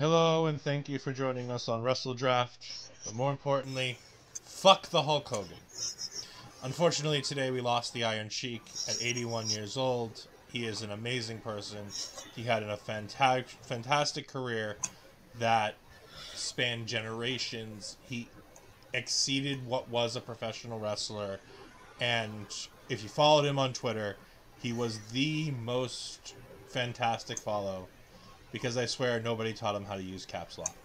Hello, and thank you for joining us on WRESTLEDRAFT, but more importantly, fuck the Hulk Hogan. Unfortunately, today we lost the Iron Sheik at 81 years old. He is an amazing person. He had a fantastic career that spanned generations. He exceeded what was a professional wrestler, and if you followed him on Twitter, he was the most fantastic follow. Because I swear nobody taught him how to use caps lock.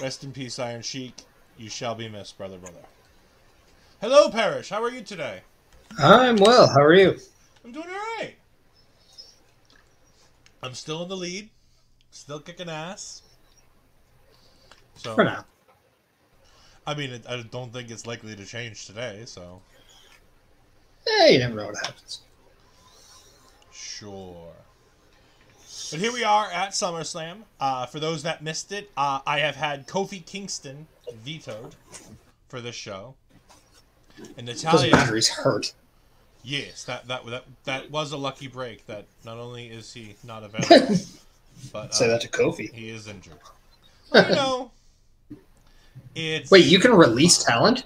Rest in peace, Iron Sheik. You shall be missed, brother. Hello, Perish. How are you today? I'm well. How are you? I'm doing alright. I'm still in the lead. Still kicking ass. So, for now. I mean, I don't think it's likely to change today, so. You never know what happens. Sure. But here we are at SummerSlam. For those that missed it, I have had Kofi Kingston vetoed for this show. And Natalia, those batteries hurt. Yes, that was a lucky break. That not only is he not available, but say that to Kofi. He is injured. Well, you know, it's wait. You can release talent?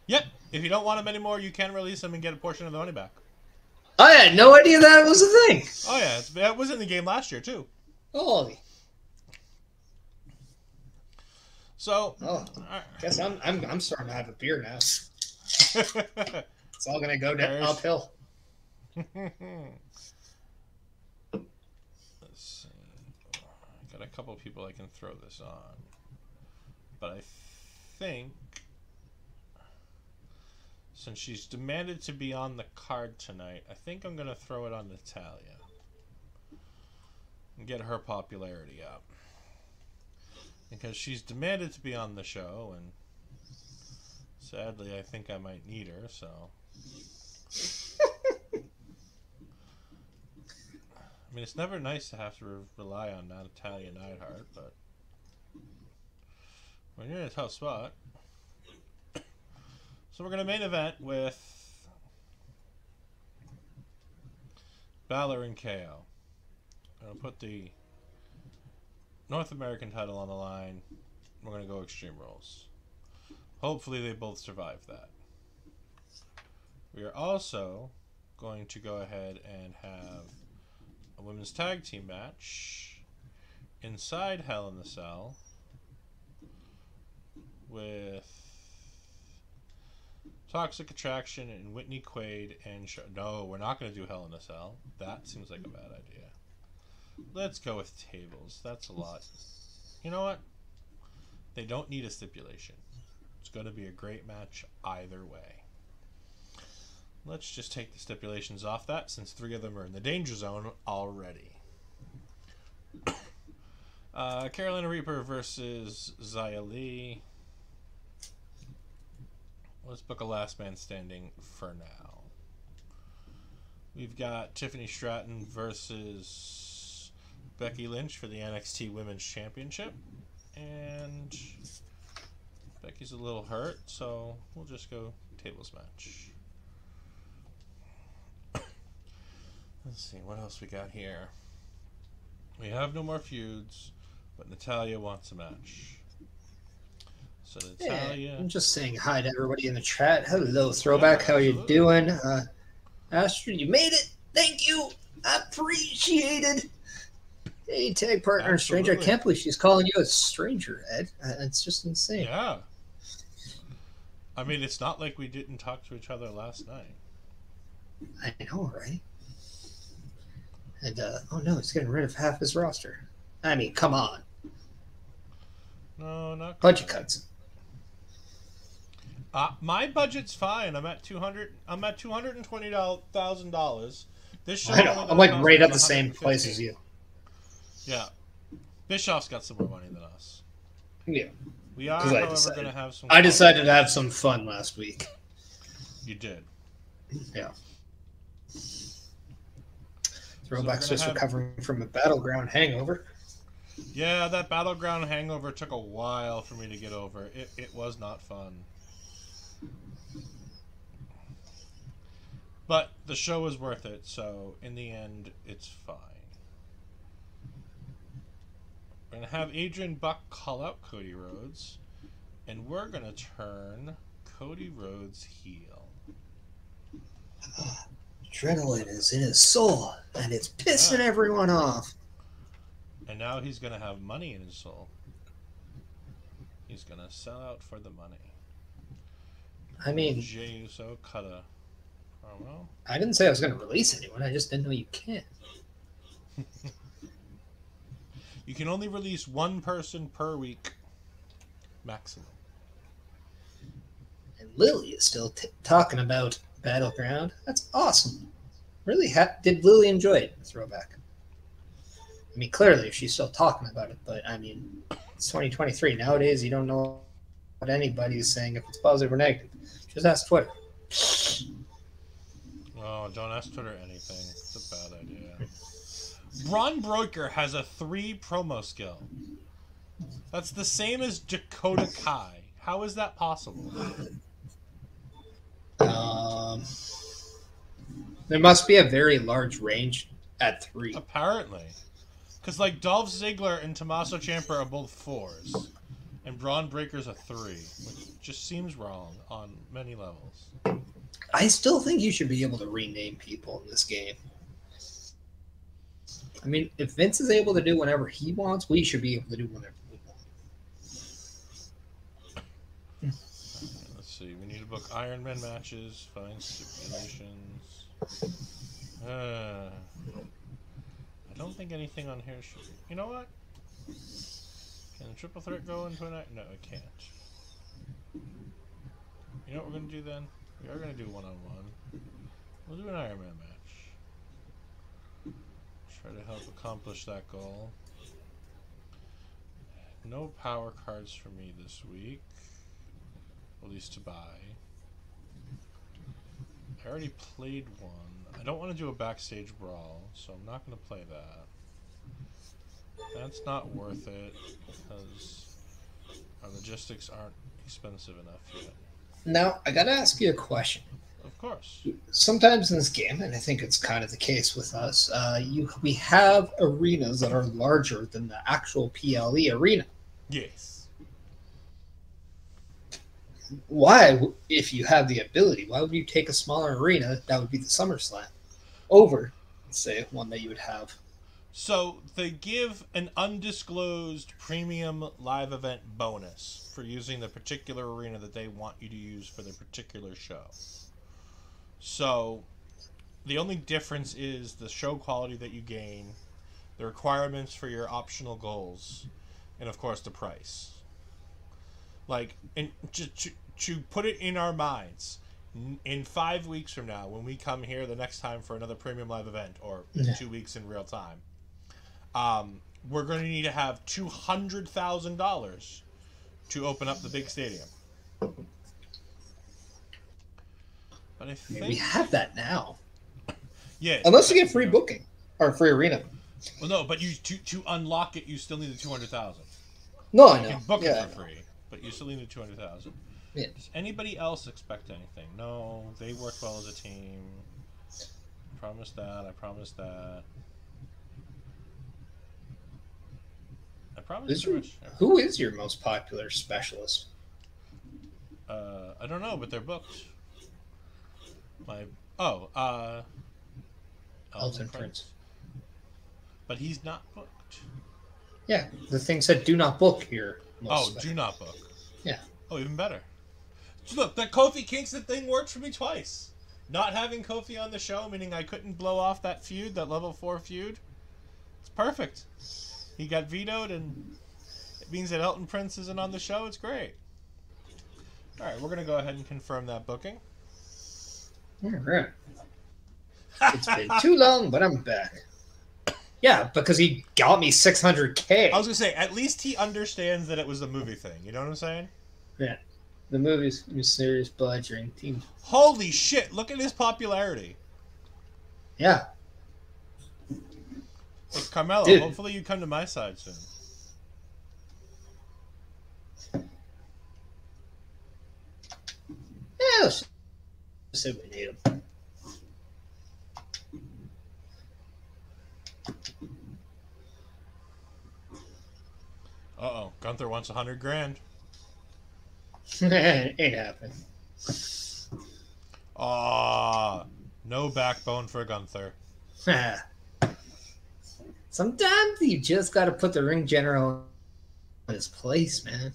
Yep. If you don't want him anymore, you can release him and get a portion of the money back. I had no idea that was a thing. Oh yeah, that was in the game last year too. Holy. So, Oh, I guess I'm starting to have a beer now. It's all gonna go down uphill. Let's see. I got a couple of people I can throw this on, but I think since she's demanded to be on the card tonight, I think I'm gonna throw it on Natalia and get her popularity up. Because she's demanded to be on the show, and sadly, I think I might need her, so. I mean, it's never nice to have to rely on Natalia Neidhart, but when you're in a tough spot. So we're going to main event with Balor and KO. I'm going to put the North American title on the line. We're going to go Extreme Rules. Hopefully they both survive that. We are also going to go ahead and have a women's tag team match inside Hell in the Cell with Toxic Attraction and Whitney Quaid and no, we're not going to do Hell in a Cell. That seems like a bad idea. Let's go with tables. That's a lot. You know what? They don't need a stipulation. It's going to be a great match either way. Let's just take the stipulations off that since 3 of them are in the danger zone already. Carolina Reaper versus Xia Li. Let's book a last man standing for now. We've got Tiffany Stratton versus Becky Lynch for the NXT Women's Championship. And Becky's a little hurt, so we'll just go tables match. Let's see, what else we got here? We have no more feuds, but Natalia wants a match. So Natalia... Yeah, I'm just saying hi to everybody in the chat. Hello, Throwback. Yeah, how are you doing? Astrid, you made it. Thank you. Appreciated. Hey, tag partner, stranger. I can't believe she's calling you a stranger, Ed. It's just insane. Yeah. I mean, it's not like we didn't talk to each other last night. I know, right? And, oh no, he's getting rid of half his roster. I mean, come on. No, not budget cuts. My budget's fine. I'm at $220,000. This show I know. I'm like right at the same place as you. Yeah, Bischoff's got some more money than us. Yeah, we are, however, going to have some. I decided to have some fun last week. You did. Yeah. Throwback's just recovering from a battleground hangover. Yeah, that battleground hangover took a while for me to get over. It was not fun. But the show was worth it, so in the end, it's fine. We're going to have Adrian Buck call out Cody Rhodes, and we're going to turn Cody Rhodes heel. Adrenaline is in his soul, and it's pissing everyone off. And now he's going to have money in his soul. He's going to sell out for the money. I mean... Jey Uso cut a promo. I didn't say I was going to release anyone. I just didn't know you can't. You can only release one person per week. Maximum. And Lily is still talking about Battleground. That's awesome. Really, did Lily enjoy it? Throwback. I mean, clearly she's still talking about it, but I mean, it's 2023. Nowadays, you don't know what anybody is saying, if it's positive or negative. Just ask Twitter. Oh, don't ask Twitter anything. It's a bad idea. Braun Breaker has a 3 promo skill. That's the same as Dakota Kai. How is that possible? There must be a very large range at 3. Apparently. Because, like, Dolph Ziggler and Tommaso Ciampa are both 4s. And Braun Breaker's a 3. Which just seems wrong on many levels. I still think you should be able to rename people in this game. I mean, if Vince is able to do whatever he wants, we should be able to do whatever we want. Let's see. We need to book Iron Man matches, find stipulations. I don't think anything on here should be. You know what? Can the triple threat go into an... No, it can't. You know what we're going to do then? We are going to do one-on-one. We'll do an Iron Man match. Try to help accomplish that goal. No power cards for me this week. At least to buy. I already played one. I don't want to do a backstage brawl, so I'm not going to play that. That's not worth it because our logistics aren't expensive enough yet. Now, I got to ask you a question. Of course. Sometimes in this game, and I think it's kind of the case with us, we have arenas that are larger than the actual PLE arena. Yes. Why, if you have the ability, why would you take a smaller arena that would be the SummerSlam over, say, one that you would have? So they give an undisclosed premium live event bonus for using the particular arena that they want you to use for their particular show. So the only difference is the show quality that you gain, the requirements for your optional goals, and of course the price. Like, and to put it in our minds, in 5 weeks from now, when we come here the next time for another premium live event, or 2 weeks in real time, we're going to need to have $200,000 to open up the big stadium. But I think we have that now. Yeah. Unless you get free booking or free arena. Well, no, but you to unlock it, you still need the $200,000. No, I know. You can book it for free, but you still need the $200,000. Yeah. Does anybody else expect anything? No, they work well as a team. I promised that. I promised that. I promised. Who is your most popular specialist? I don't know, but they're booked. Elton Prince. But he's not booked. Yeah, the thing said do not book here. Do not book. Yeah. Oh, even better. Look, that Kofi Kingston thing worked for me twice. Not having Kofi on the show, meaning I couldn't blow off that feud, that level 4 feud. It's perfect. He got vetoed, and it means that Elton Prince isn't on the show. It's great. All right, we're going to go ahead and confirm that booking. All right. It's been too long, but I'm back. Yeah, because he got me $600K. I was going to say, at least he understands that it was a movie thing. You know what I'm saying? Yeah. The movie's mysterious bludgeoning team. Holy shit, look at his popularity. Yeah. Hey, Carmelo, Dude. Hopefully you come to my side soon. Yeah, let's see if we need him. Uh-oh, Gunther wants $100,000. Ain't happening. No backbone for Gunther. Sometimes you just got to put the ring general in his place, man.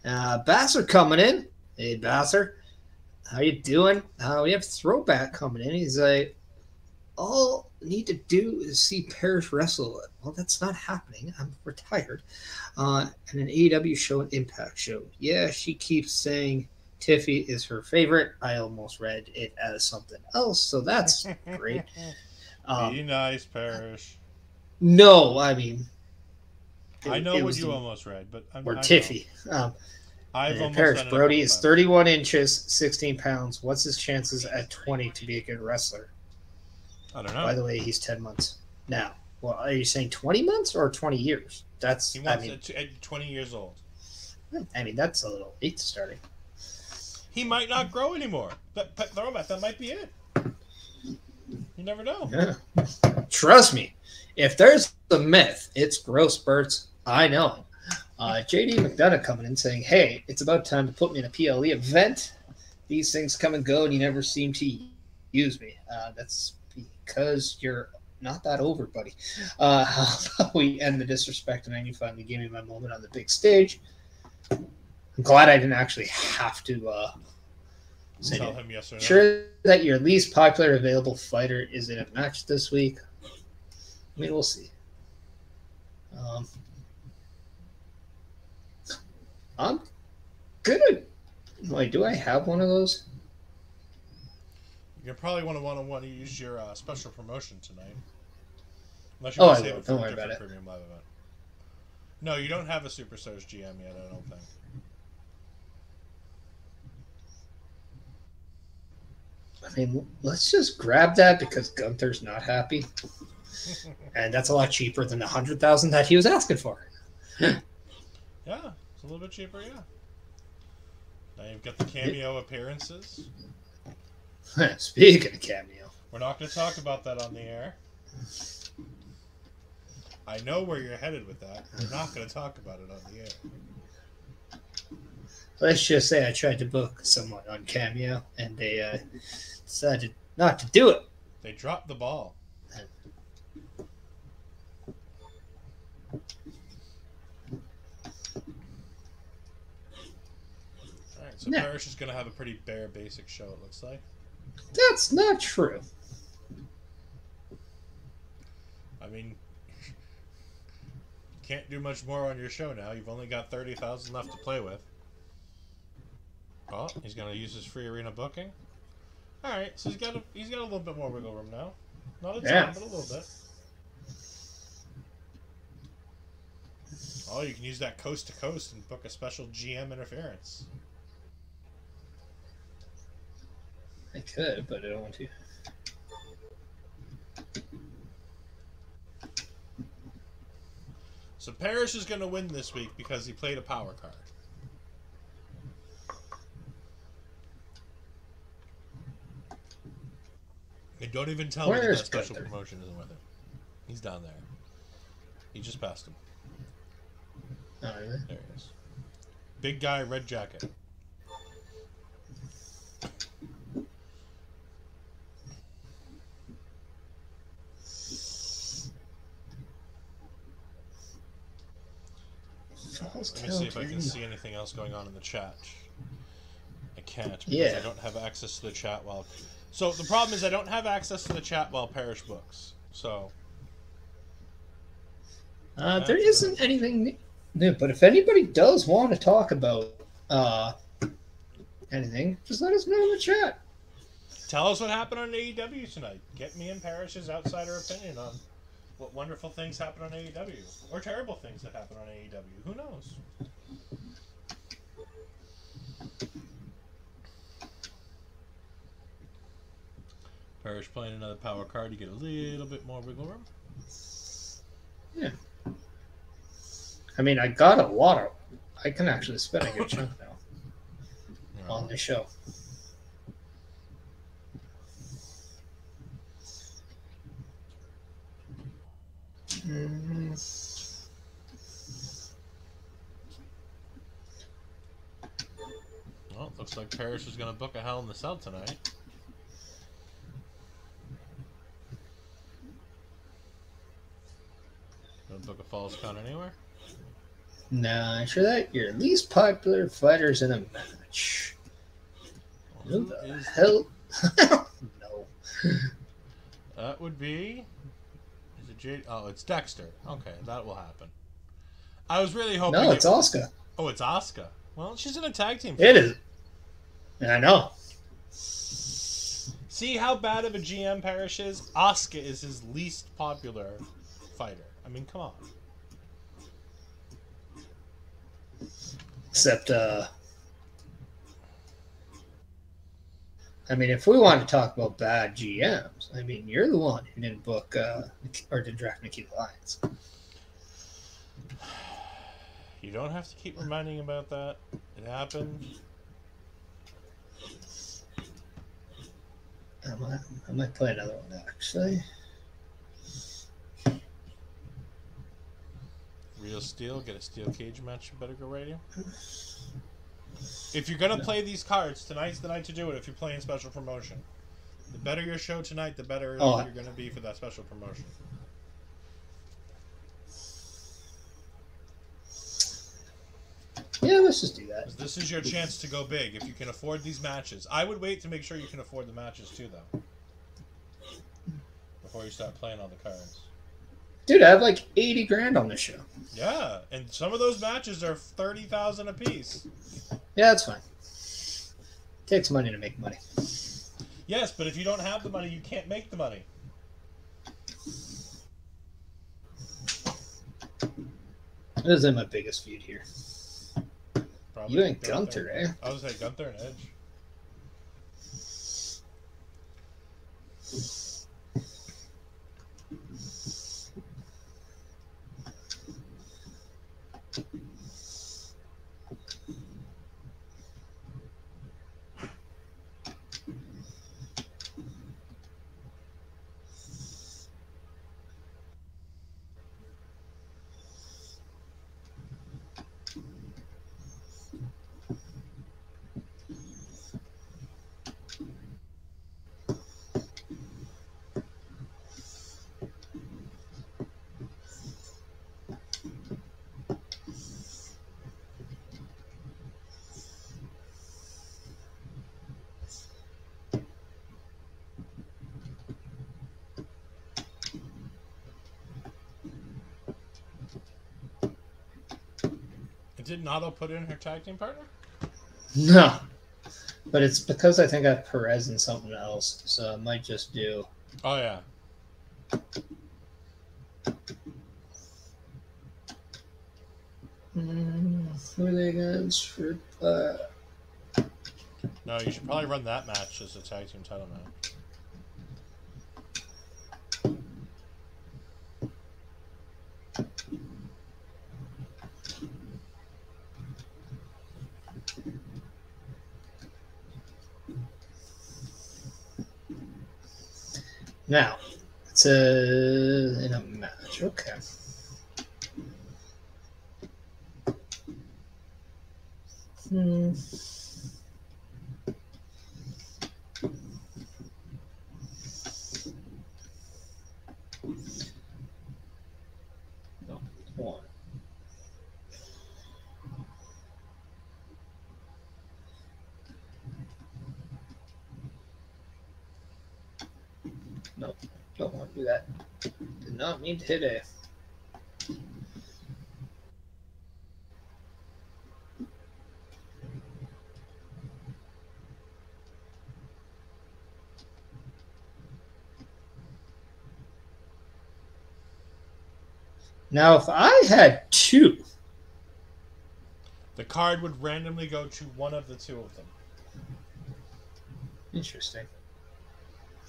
Basser coming in. Hey, Basser. How you doing? We have Throwback coming in. He's like, all I need to do is see Perish wrestle. Well, that's not happening. I'm retired. And an AEW show, an Impact show. Yeah, she keeps saying Tiffy is her favorite. I almost read it as something else, so that's great. Be nice, Perish. No, I mean... I know what you almost read, but... Or Tiffy. Perish Brody is 31 inches, 16 pounds. What's his chances at 20 to be a good wrestler? I don't know. By the way, he's 10 months. Now, well, are you saying 20 months or 20 years? That's, he wants at 20 years old. I mean, that's a little late starting. He might not grow anymore. Throwback, that might be it. You never know. Yeah. Trust me, if there's a myth, it's growth spurts. I know. JD McDonough coming in saying, hey, it's about time to put me in a PLE event. these things come and go, and you never seem to use me. That's because you're not that over, buddy. How about we end the disrespect, and then you finally give me my moment on the big stage. I'm glad I didn't actually have to tell him yes or no. Sure that your least popular available fighter is in a match this week. I mean, we'll see. I'm gonna. Wait, do I have one of those? You're probably want to use your special promotion tonight. Unless you want to save it for a different premium live event. No, you don't have a Superstars GM yet, I don't think. I mean, let's just grab that because Gunther's not happy. And that's a lot cheaper than the $100,000 that he was asking for. Yeah, it's a little bit cheaper, yeah. Now you've got the cameo appearances. Speaking of cameo. We're not going to talk about that on the air. I know where you're headed with that. We're not going to talk about it on the air. Let's just say I tried to book someone on Cameo, and they decided not to do it. They dropped the ball. Alright, so Perish is going to have a pretty bare basic show, it looks like. That's not true. I mean, can't do much more on your show now. You've only got 30,000 left to play with. Oh, he's going to use his free arena booking. All right, so he's got a little bit more wiggle room now. Not a ton, but a little bit. Oh, you can use that coast to coast and book a special GM interference. I could, but I don't want to. So Perish is going to win this week because he played a power card. And don't even tell me that special promotion isn't with him. He's down there. He just passed him. Oh, really? There he is. Big guy, red jacket. Let me see if I can see anything else going on in the chat. I can't because I don't have access to the chat while... So the problem is I don't have access to the chat while Perish books. So... there isn't anything new, but if anybody does want to talk about anything, just let us know in the chat. Tell us what happened on AEW tonight. Get me and Perish's outsider opinion on what wonderful things happen on AEW. Or terrible things that happen on AEW. Who knows? Perish playing another power card. You get a little bit more wiggle room. Yeah. I mean, I got a lot of... I can actually spend a good chunk now on the show. Well, looks like Perish is going to book a Hell in the Cell tonight. Going to book a Falls Count anywhere? Nah, sure that your least popular fighters in a match. Who the hell? No. That would be... Is it Jade? Oh, it's Dexter. Okay, that will happen. I was really hoping... No, it's Asuka. Oh, it's Asuka. Well, she's in a tag team. It is. I know. See how bad of a GM Perish is? Asuka is his least popular fighter. I mean, come on. Except, I mean, if we want to talk about bad GMs, I mean, you're the one who didn't book or didn't draft Nikita Lyons. You don't have to keep reminding about that. It happened. I might play another one, actually. Real steel, get a steel cage match, you better go radio. If you're gonna play these cards, tonight's the night to do it. If you're playing special promotion, the better your show tonight, the better you're gonna be for that special promotion. Yeah, let's just do that. This is your chance to go big if you can afford these matches. I would wait to make sure you can afford the matches too, though, before you start playing all the cards. Dude, I have like 80 grand on this show. Yeah, and some of those matches are 30,000 a piece. Yeah, that's fine. It takes money to make money. Yes, but if you don't have the money, you can't make the money. This isn't my biggest feud here. Probably You ain't Gunther, eh? I would say Gunther and Edge. Did Nato put in her tag team partner? No. But it's because I think I have Perez and something else, so I might just do... Oh, yeah. Who are they against? For, No, you should probably run that match as a tag team title match. Now, it's in a match. Okay. No, one. No, don't want to do that. Did not mean to hit A. Now, if I had two, the card would randomly go to one of the two of them. Interesting.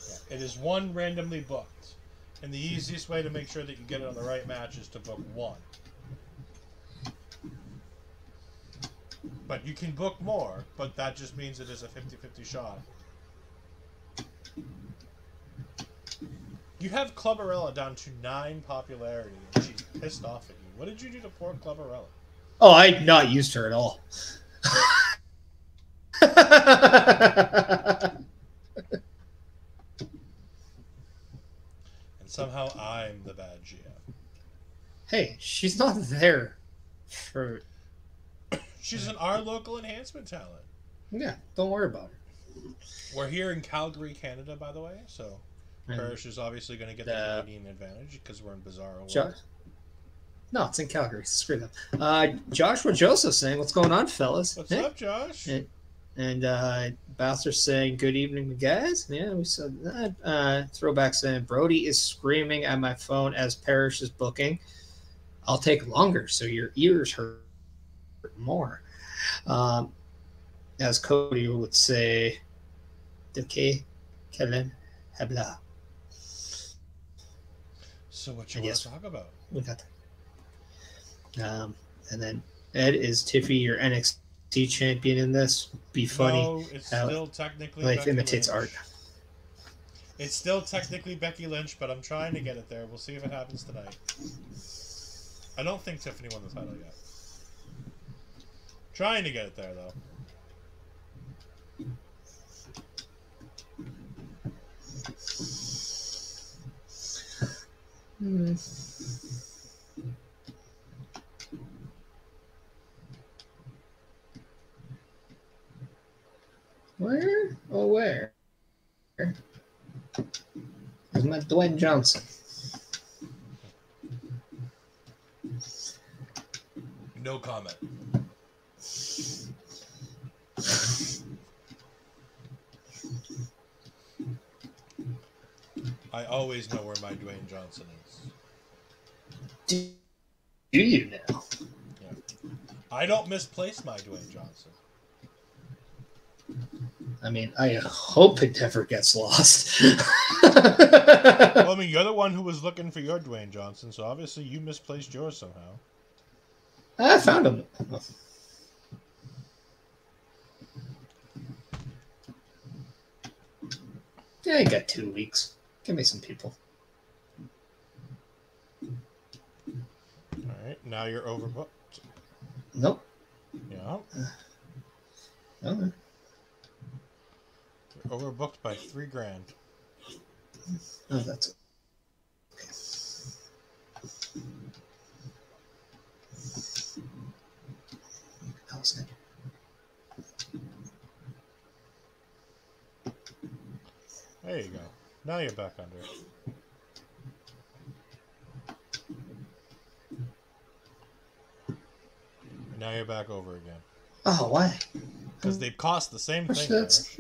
Yeah, it is one randomly booked. And the easiest way to make sure that you get it on the right match is to book one. But you can book more, but that just means it is a 50-50 shot. You have Clubberella down to 9 popularity, and she's pissed off at you. What did you do to poor Clubberella? Oh, I'd not used her at all. And somehow I'm the bad GM. Hey, she's not there for... She's our local enhancement talent. Yeah, don't worry about her. We're here in Calgary, Canada, by the way, so Perish is obviously going to get the Canadian advantage because we're in Bizarro World. No, it's in Calgary. Screw them. Joshua Joseph saying, "What's going on, fellas?" What's up, Josh? And Bastard saying, "Good evening, guys." Yeah, we said that. Throwback saying, "Brody is screaming at my phone as Perish is booking. I'll take longer so your ears hurt more." As Cody would say, "De que Kellen Hebla." So what you want to talk about? We got that. And then Ed, is Tiffy your NXT champion in this? Be funny. No, it's still technically life Becky imitates Lynch. art. It's still technically Becky Lynch, but I'm trying to get it there. We'll see if it happens tonight. I don't think Tiffany won the title yet. Trying to get it there, though. Hmm. Where? Oh, where? Where's my Dwayne Johnson? No comment. I always know where my Dwayne Johnson is. Do you now? Yeah. I don't misplace my Dwayne Johnson. I mean, I hope it never gets lost. Well, I mean, you're the one who was looking for your Dwayne Johnson, so obviously you misplaced yours somehow. I found him. Yeah, I got 2 weeks. Give me some people. All right, now you're overbooked. Nope. Yeah. Okay. You're overbooked by $3,000. Oh, that's okay. How's that? There you go. Now you're back under. And now you're back over again. Oh, why? Because they cost the same thing. That's...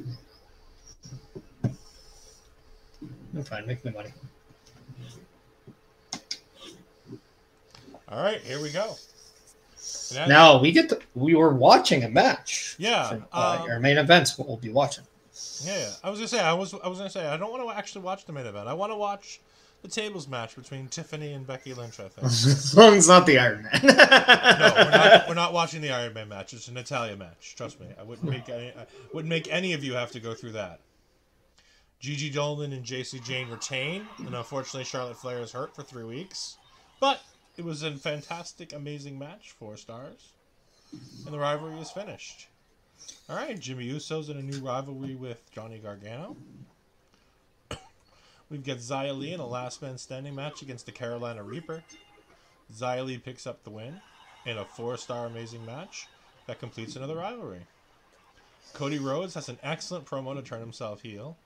I'm fine. Make me money. All right, here we go. Now we were watching a match. Yeah. From, our main events. We'll be watching. Yeah. I was gonna say I don't want to actually watch the main event. I want to watch the tables match between Tiffany and Becky Lynch. I think. As long as it's not the Iron Man. No, we're not watching the Iron Man match. It's a Natalya match. Trust me. I wouldn't make any of you have to go through that. Gigi Dolan and JC Jane retain, and unfortunately Charlotte Flair is hurt for 3 weeks. But it was a fantastic, amazing match. 4 stars. And the rivalry is finished. Alright, Jimmy Uso's in a new rivalry with Johnny Gargano. We've got Xia Li in a last man standing match against the Carolina Reaper. Xia Li picks up the win in a 4-star amazing match that completes another rivalry. Cody Rhodes has an excellent promo to turn himself heel.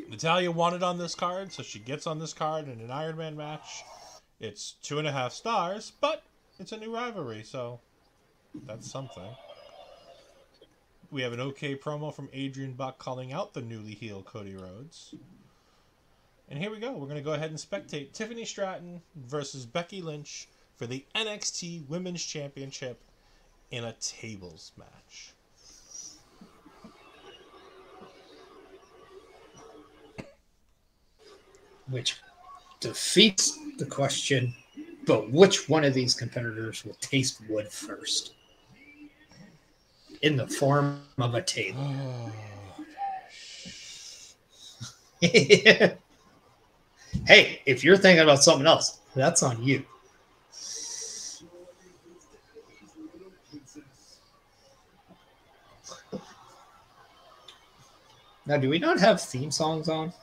Natalya wanted on this card, so she gets on this card in an Iron Man match. It's 2.5 stars, but it's a new rivalry, so that's something. We have an okay promo from Adrian Buck calling out the newly healed Cody Rhodes. And here we go. We're going to go ahead and spectate Tiffany Stratton versus Becky Lynch for the NXT Women's Championship in a tables match. Which defeats the question, but which one of these competitors will taste wood first? In the form of a table. Hey, if you're thinking about something else, that's on you. Now, do we not have theme songs on?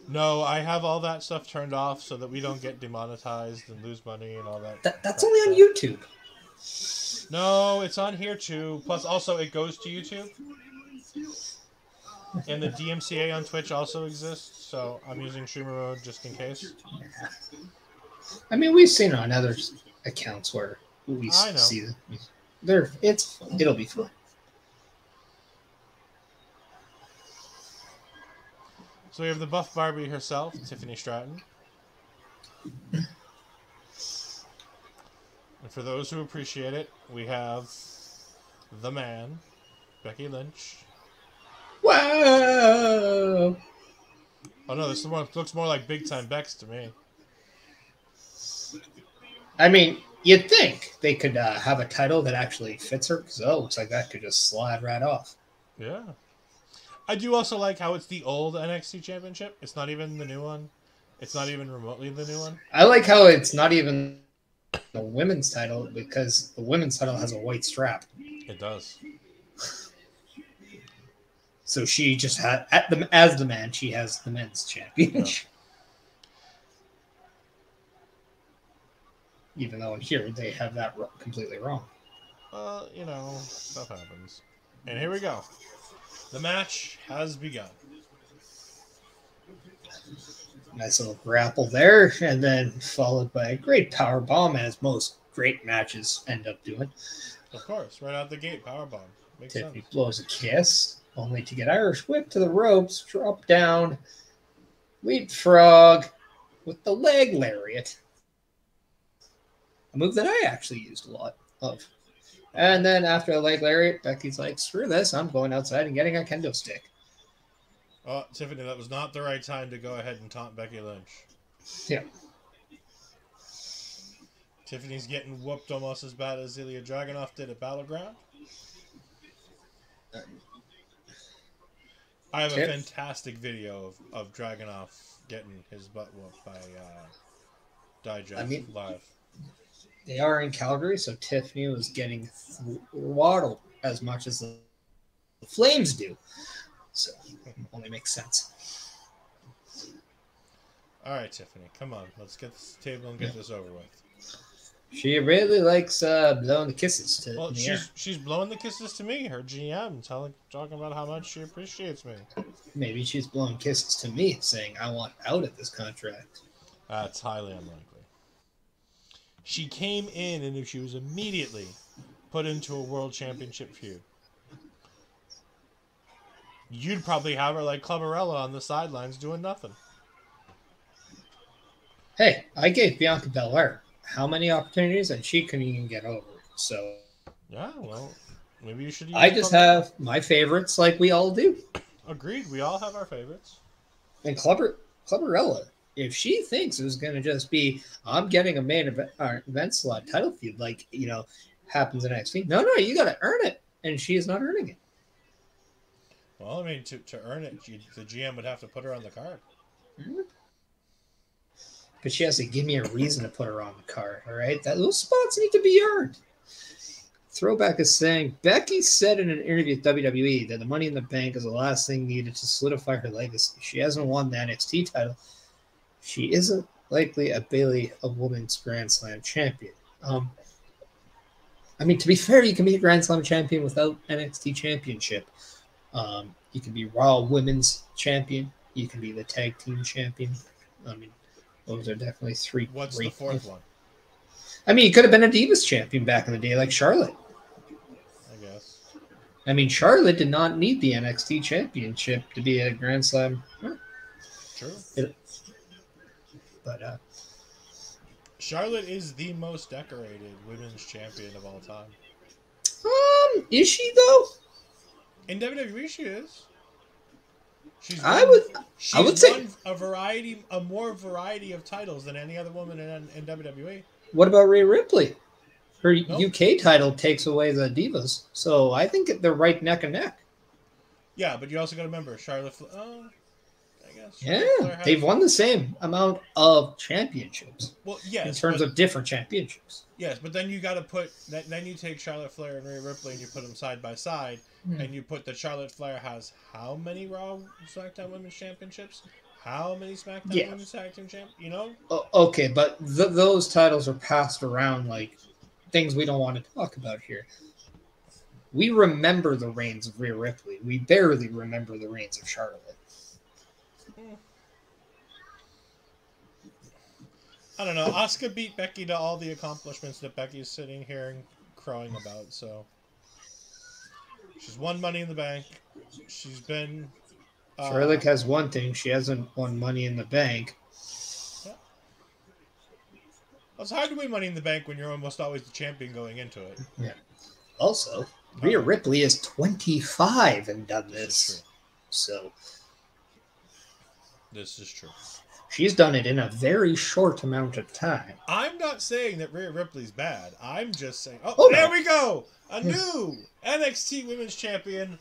No, I have all that stuff turned off so that we don't get demonetized and lose money and all that. That's only on YouTube. No, it's on here too. Plus, also, it goes to YouTube. And the DMCA on Twitch also exists, so I'm using streamer mode just in case. I mean, we've seen it on other accounts where we see them. It'll be fun. So we have the Buff Barbie herself, Tiffany Stratton. And for those who appreciate it, we have the man, Becky Lynch. Whoa! Oh no, this looks more like Big Time Bex to me. I mean, you'd think they could have a title that actually fits her, because it looks like that could just slide right off. Yeah. I do also like how it's the old NXT Championship. It's not even the new one. It's not even remotely the new one. I like how it's not even the women's title, because the women's title has a white strap. It does. So she just had, as the man, she has the men's championship. even though in here they have that completely wrong. You know, stuff happens. And here we go. The match has begun. Nice little grapple there, and then followed by a great power bomb, as most great matches end up doing. Of course, right out the gate, power bomb. Makes Tiffany sense. blows a kiss, only to get Irish whipped to the ropes, drop down, leapfrog with the leg lariat. A move that I actually used a lot of. And then after the leg lariat, Becky's like, screw this, I'm going outside and getting a kendo stick. Oh, Tiffany, that was not the right time to go ahead and taunt Becky Lynch. Yeah. Tiffany's getting whooped almost as bad as Ilya Dragunov did at Battleground. I have a fantastic video of Dragunov getting his butt whooped by Dijak live. They are in Calgary, so Tiffany was getting throttled as much as the Flames do. So it only makes sense. All right, Tiffany, come on. Let's get this table and get this over with. She really likes blowing the kisses to the air. She's blowing the kisses to me, her GM, talking about how much she appreciates me. Maybe she's blowing kisses to me, saying, I want out of this contract. That's highly unlikely. She came in, and if she was immediately put into a world championship feud, you'd probably have her like Clubberella on the sidelines doing nothing. Hey, I gave Bianca Belair how many opportunities, and she couldn't even get over. So, yeah, well, maybe you should. I just have my favorites, like we all do. Agreed. We all have our favorites. And Clubberella, if she thinks it was going to just be, I'm getting a main event slot title feud, like happens in NXT. No, you got to earn it, and she is not earning it. Well, I mean, to earn it, the GM would have to put her on the card. Mm-hmm. But she has to give me a reason to put her on the card, all right? Those spots need to be earned. Throwback is saying, Becky said in an interview with WWE that the Money in the Bank is the last thing needed to solidify her legacy. She hasn't won the NXT title. She isn't likely a Bayley of Women's Grand Slam champion. I mean, to be fair, you can be a Grand Slam champion without NXT championship. You can be Raw Women's champion. You can be the Tag Team champion. I mean, those are definitely three. What's the fourth one? I mean, you could have been a Divas champion back in the day, like Charlotte. I guess. I mean, Charlotte did not need the NXT championship to be a Grand Slam. True. But Charlotte is the most decorated women's champion of all time. Is she though? In WWE, she is. I would say won a more variety of titles than any other woman in WWE. What about Rhea Ripley? Her UK title takes away the Divas, so I think they're right neck and neck. Yeah, but you also got to remember Charlotte. I guess. Yeah, they've won the same amount of championships. Well, yes, in terms of different championships. Yes, but then you got to put then you take Charlotte Flair and Rhea Ripley and you put them side by side, and you put that Charlotte Flair has how many Raw SmackDown Women's Championships? How many SmackDown Women's Tag Team Champions? You know? Okay, but those titles are passed around like things we don't want to talk about here. We remember the reigns of Rhea Ripley. We barely remember the reigns of Charlotte. I don't know. Asuka beat Becky to all the accomplishments that Becky's sitting here and crowing about. So she's won Money in the Bank. She's been. Charlotte has one thing. She hasn't won Money in the Bank. Yeah. Well, it's hard to win Money in the Bank when you're almost always the champion going into it. Yeah. Also, Rhea Ripley is 25 and done this. So. This is true. She's done it in a very short amount of time. I'm not saying that Rhea Ripley's bad. I'm just saying... there we go! A new NXT Women's Champion,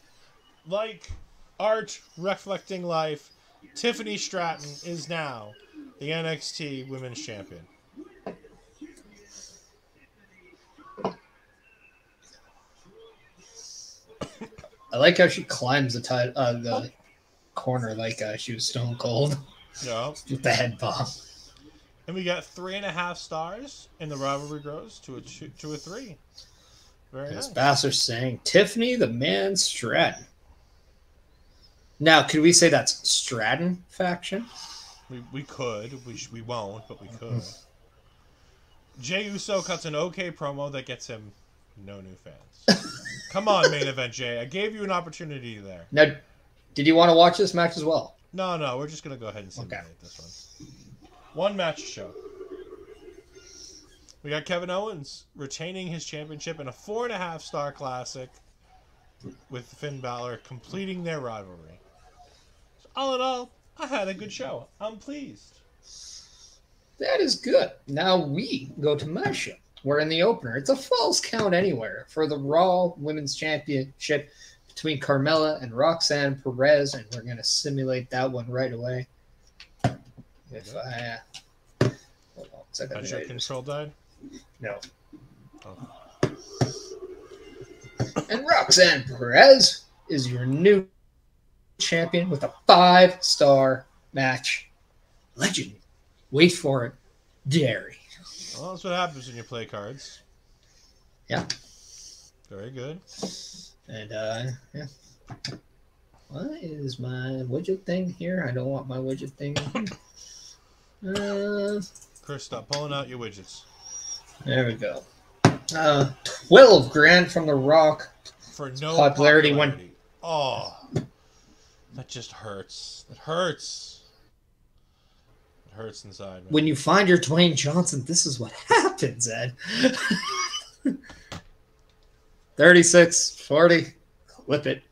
like art reflecting life. Tiffany Stratton is now the NXT Women's Champion. I like how she climbs the corner like she was Stone Cold. No. With the head bomb. And we got 3.5 stars, and the rivalry grows to a 3. Very nice. Basser saying Tiffany the Man Stratton. Now, could we say that's Stratton faction? We could. We won't, but we could. Jey Uso cuts an okay promo that gets him no new fans. Come on, main event, Jay. I gave you an opportunity there. Now, did you want to watch this match as well? No, we're just going to go ahead and simulate this one. One match show. We got Kevin Owens retaining his championship in a 4.5-star classic with Finn Balor completing their rivalry. So all in all, I had a good show. I'm pleased. That is good. Now we go to my show. We're in the opener. It's a false count anywhere for the Raw Women's Championship between Carmella and Roxanne Perez, and we're going to simulate that one right away. If I hold on a second. Has your control died? No. Oh. And Roxanne Perez is your new champion with a 5-star match. Legend. Wait for it. Dairy. Well, that's what happens when you play cards. Yeah. Very good. And, yeah. What is my widget thing here? I don't want my widget thing. Chris, stop pulling out your widgets. There we go. 12 grand from The Rock. For no popularity. Oh. That just hurts. It hurts. It hurts inside me. When you find your Dwayne Johnson, this is what happens, Ed. 36, 40. Clip it.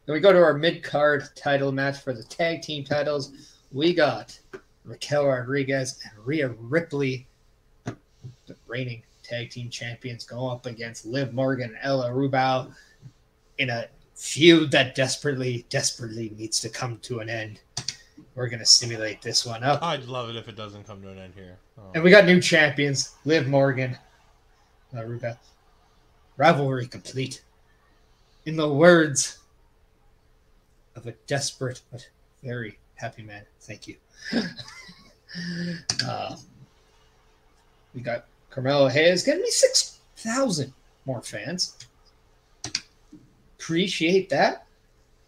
Then we go to our mid-card title match for the tag team titles. We got Raquel Rodriguez and Rhea Ripley, the reigning tag team champions, go up against Liv Morgan and Ella Rubao in a feud that desperately needs to come to an end. We're going to simulate this one up. I'd love it if it doesn't come to an end here. Oh. And we got new champions, Liv Morgan, Rubao. Rivalry complete. In the words of a desperate but very happy man. Thank you. We got Carmelo Hayes getting me 6,000 more fans. Appreciate that.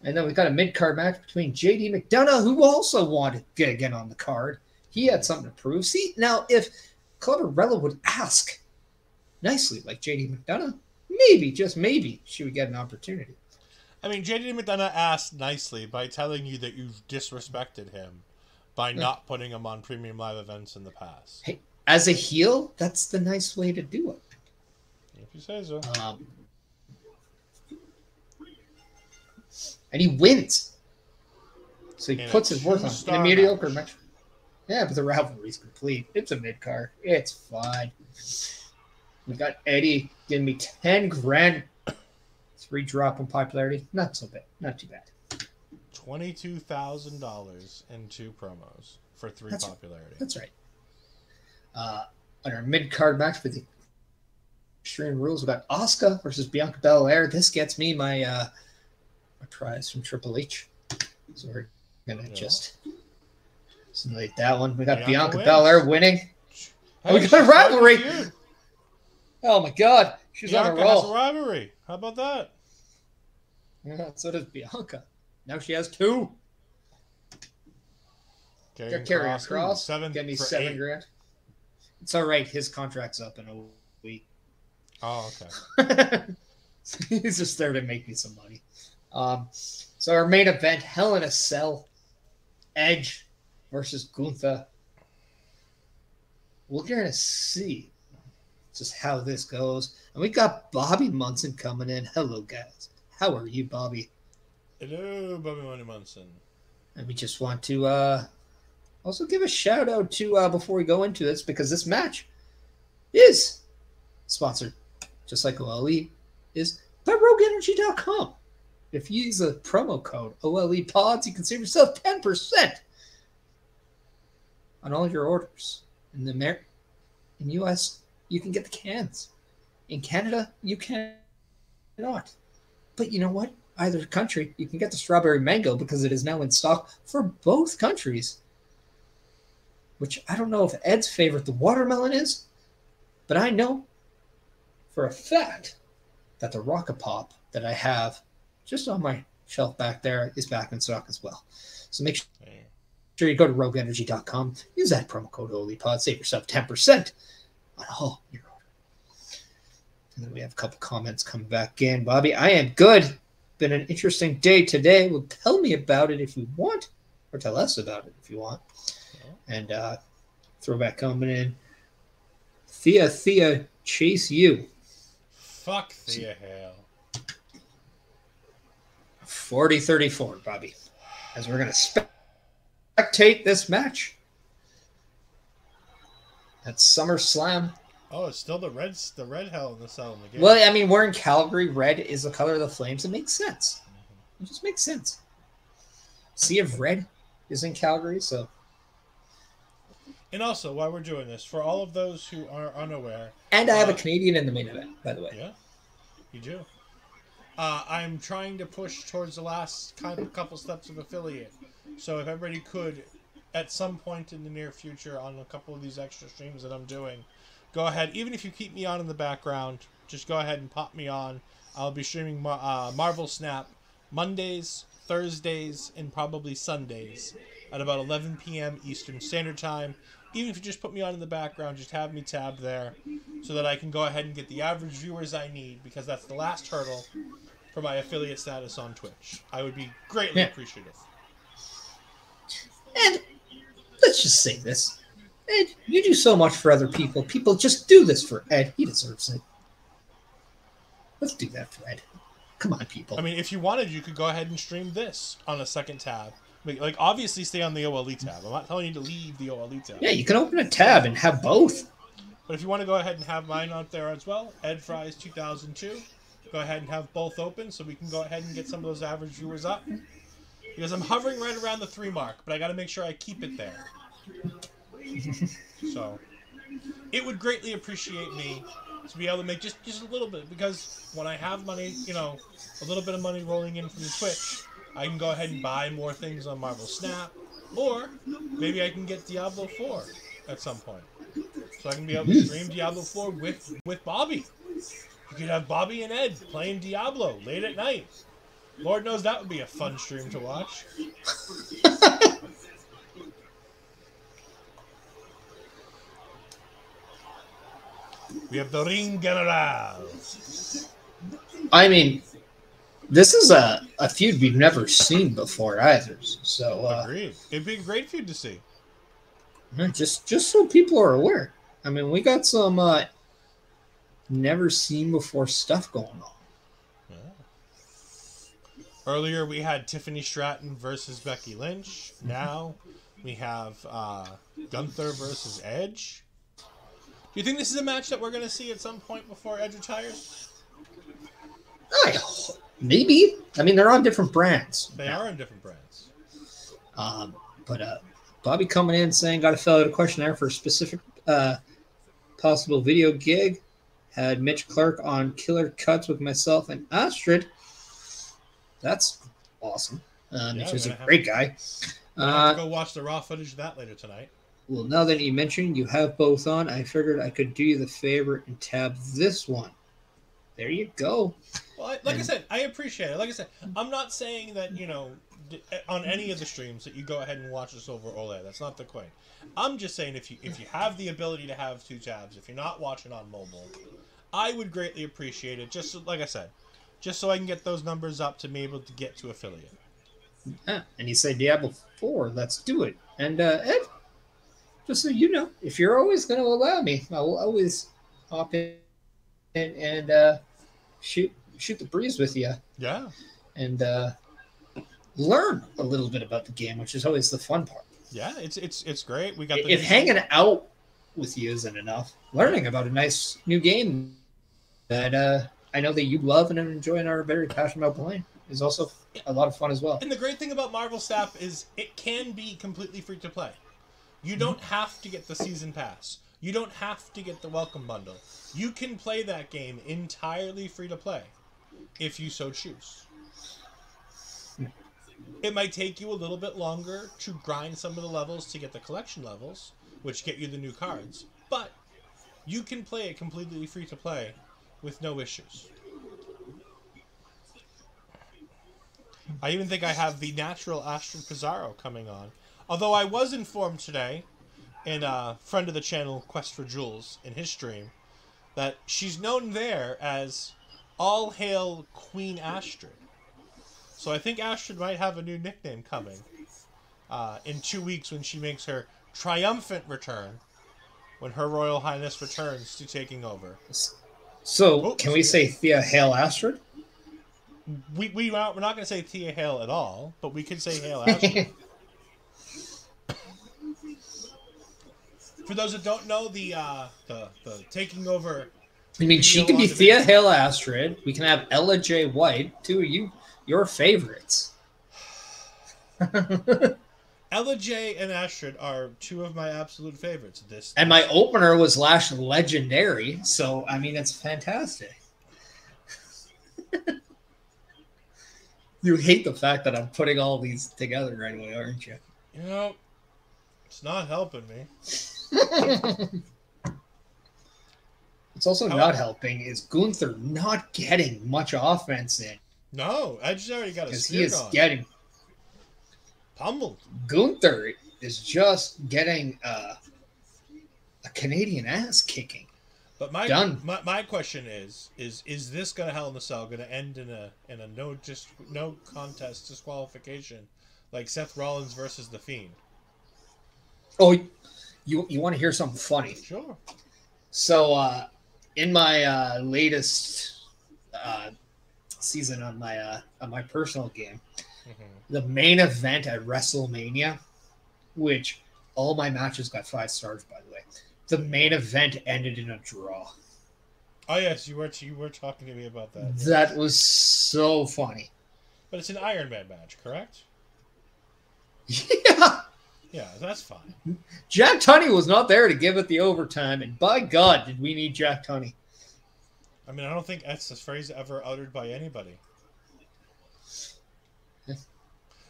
And then we got a mid-card match between JD McDonough, who also wanted to get on the card. He had something to prove. See, now if Cleverella would ask nicely, like JD McDonough, maybe, just maybe, she would get an opportunity. I mean, JD McDonough asked nicely by telling you that you've disrespected him by not putting him on premium live events in the past. Hey, as a heel, that's the nice way to do it. If you say so. And he wins. So he In puts his worth on in a mediocre match. Yeah, but the rivalry's complete. It's a mid-card. It's fine. We got Eddie giving me 10 grand. 3 drop in popularity. Not so bad. Not too bad. $22,000 in 2 promos for 3 popularity. That's right. On our mid-card match for the Extreme Rules, we got Asuka versus Bianca Belair. This gets me my prize from Triple H. So we're going to just simulate that one. We got Bianca Belair winning. Hey, we got a rivalry. Oh, my God. She's Bianca on a roll. has a rivalry. How about that? Yeah, so does Bianca. Now she has 2. Karrion Kross. Get me 7 grand. It's all right. His contract's up in a week. Oh, okay. He's just there to make me some money. So our main event, Hell in a Cell, Edge versus Gunther. We're going to see just how this goes. And we got Bobby Munson coming in. Hello, guys. How are you, Bobby? Hello, Bobby Money Munson. And we just want to also give a shout out to, before we go into this, because this match is sponsored, just like OLE is, by RogueEnergy.com. If you use the promo code OLEPods, you can save yourself 10% on all your orders. In the in US, you can get the cans. In Canada, you cannot. But you know what? Either country, you can get the strawberry mango because it is now in stock for both countries. which I don't know if Ed's favorite the watermelon is, but I know for a fact that the Rocket Pop that I have just on my shelf back there is back in stock as well. So make sure you go to rogueenergy.com, use that promo code OLEPOD, save yourself 10% on all your order. And then we have a couple comments coming back in. Bobby, I am good. Been an interesting day today. Well, tell me about it if you want, or tell us about it if you want. And throwback coming in. Thea, chase you. Fuck Thea Hale. 40-34, Bobby. As we're going to spectate this match at SummerSlam. Oh, it's still the red hell in the cell in the game. Well, I mean, we're in Calgary. Red is the color of the flames. It makes sense. It just makes sense. Sea of Red is in Calgary, so. And also, while we're doing this, for all of those who are unaware... And I have a Canadian in the main event, by the way. Yeah, you do. I'm trying to push towards the last couple steps of affiliate. So if everybody could, at some point in the near future, on a couple of these extra streams that I'm doing, go ahead. Even if you keep me on in the background, just go ahead and pop me on. I'll be streaming Marvel Snap Mondays, Thursdays, and probably Sundays at about 11 p.m. Eastern Standard Time. Even if you just put me on in the background, just have me tabbed there so that I can go ahead and get the average viewers I need, because that's the last hurdle for my affiliate status on Twitch. I would be greatly appreciative. And let's just say this. Ed, you do so much for other people. People just do this for Ed. He deserves it. Let's do that for Ed. Come on, people. I mean, if you wanted, you could go ahead and stream this on a second tab. Like, obviously stay on the OLE tab. I'm not telling you to leave the OLE tab. Yeah, you can open a tab and have both. But if you want to go ahead and have mine out there as well, Ed Fries 2002, go ahead and have both open so we can go ahead and get some of those average viewers up. Because I'm hovering right around the 3 mark, but I got to make sure I keep it there. So, it would greatly appreciate me to be able to make just a little bit, because when I have money, you know, a little bit of money rolling in from Twitch, I can go ahead and buy more things on Marvel Snap, or maybe I can get Diablo 4 at some point. So I can be able to stream Diablo 4 with Bobby. You could have Bobby and Ed playing Diablo late at night. Lord knows that would be a fun stream to watch. We have the Ring General. I mean, this is a feud we've never seen before either. So agreed. It'd be a great feud to see. Just so people are aware. I mean, we got some never seen before stuff going on. Yeah. Earlier we had Tiffany Stratton versus Becky Lynch. Now we have Gunther versus Edge. Do you think this is a match that we're going to see at some point before Edge retires? Maybe. I mean, they're on different brands. They are on different brands. But Bobby coming in saying, got to fill out a questionnaire for a specific possible video gig. Had Mitch Clark on Killer Cuts with myself and Astrid. That's awesome. Mitch is a great guy. I'll go watch the raw footage of that later tonight. Well, now that you mentioned you have both on, I figured I could do you the favor and tab this one. There you go. Well, I said, I appreciate it. Like I said, I'm not saying that, you know, on any of the streams that you go ahead and watch this over OLED. That's not the point. I'm just saying if you have the ability to have 2 tabs, if you're not watching on mobile, I would greatly appreciate it. Just like I said, just so I can get those numbers up to be able to get to affiliate. Yeah, and you say Diablo 4, let's do it. And Ed, just so you know, if you're always going to allow me, I will always hop in and shoot the breeze with you. Yeah. And learn a little bit about the game, which is always the fun part. Yeah, it's great. We got if hanging out with you isn't enough, learning about a nice new game that I know that you love and enjoy and are very passionate about playing is also a lot of fun as well. And the great thing about Marvel Snap is it can be completely free to play. You don't have to get the season pass. You don't have to get the welcome bundle. You can play that game entirely free to play if you so choose. It might take you a little bit longer to grind some of the levels to get the collection levels, which get you the new cards. But you can play it completely free to play with no issues. I even think I have the natural Astrid Pizarro coming on. Although I was informed today, in a friend of the channel, Quest for Jewels, in his stream, that she's known there as All Hail Queen Astrid. So I think Astrid might have a new nickname coming in 2 weeks when she makes her triumphant return, when Her Royal Highness returns to taking over. So, can we say Thea Hail Astrid? We're not going to say Thea Hail at all, but we could say Hail Astrid. For those that don't know, the taking over. I mean, she can be Thea Hail Astrid. We can have Ella J. White, two of your favorites. Ella J and Astrid are two of my absolute favorites. And my opener was Lash Legendary, so I mean, it's fantastic. You hate the fact that I'm putting all these together right away, aren't you? You know, it's not helping me. What's also not helping is Gunther not getting much offense in. No, Edge's already got a spear he is gone. Getting pummeled. Gunther is just getting a Canadian ass kicking. But my question is this gonna Hell in a Cell gonna end in a no contest disqualification like Seth Rollins versus The Fiend? Oh, you want to hear something funny? Sure. So in my latest season on my personal game, the main event at WrestleMania, which all my matches got 5 stars, by the way. The main event ended in a draw. Oh yes, you were talking to me about that. Yes. That was so funny. But it's an Iron Man match, correct? Yeah. Yeah, that's fine. Jack Tunney was not there to give it the overtime, and by God, did we need Jack Tunney. I mean, I don't think that's a phrase ever uttered by anybody.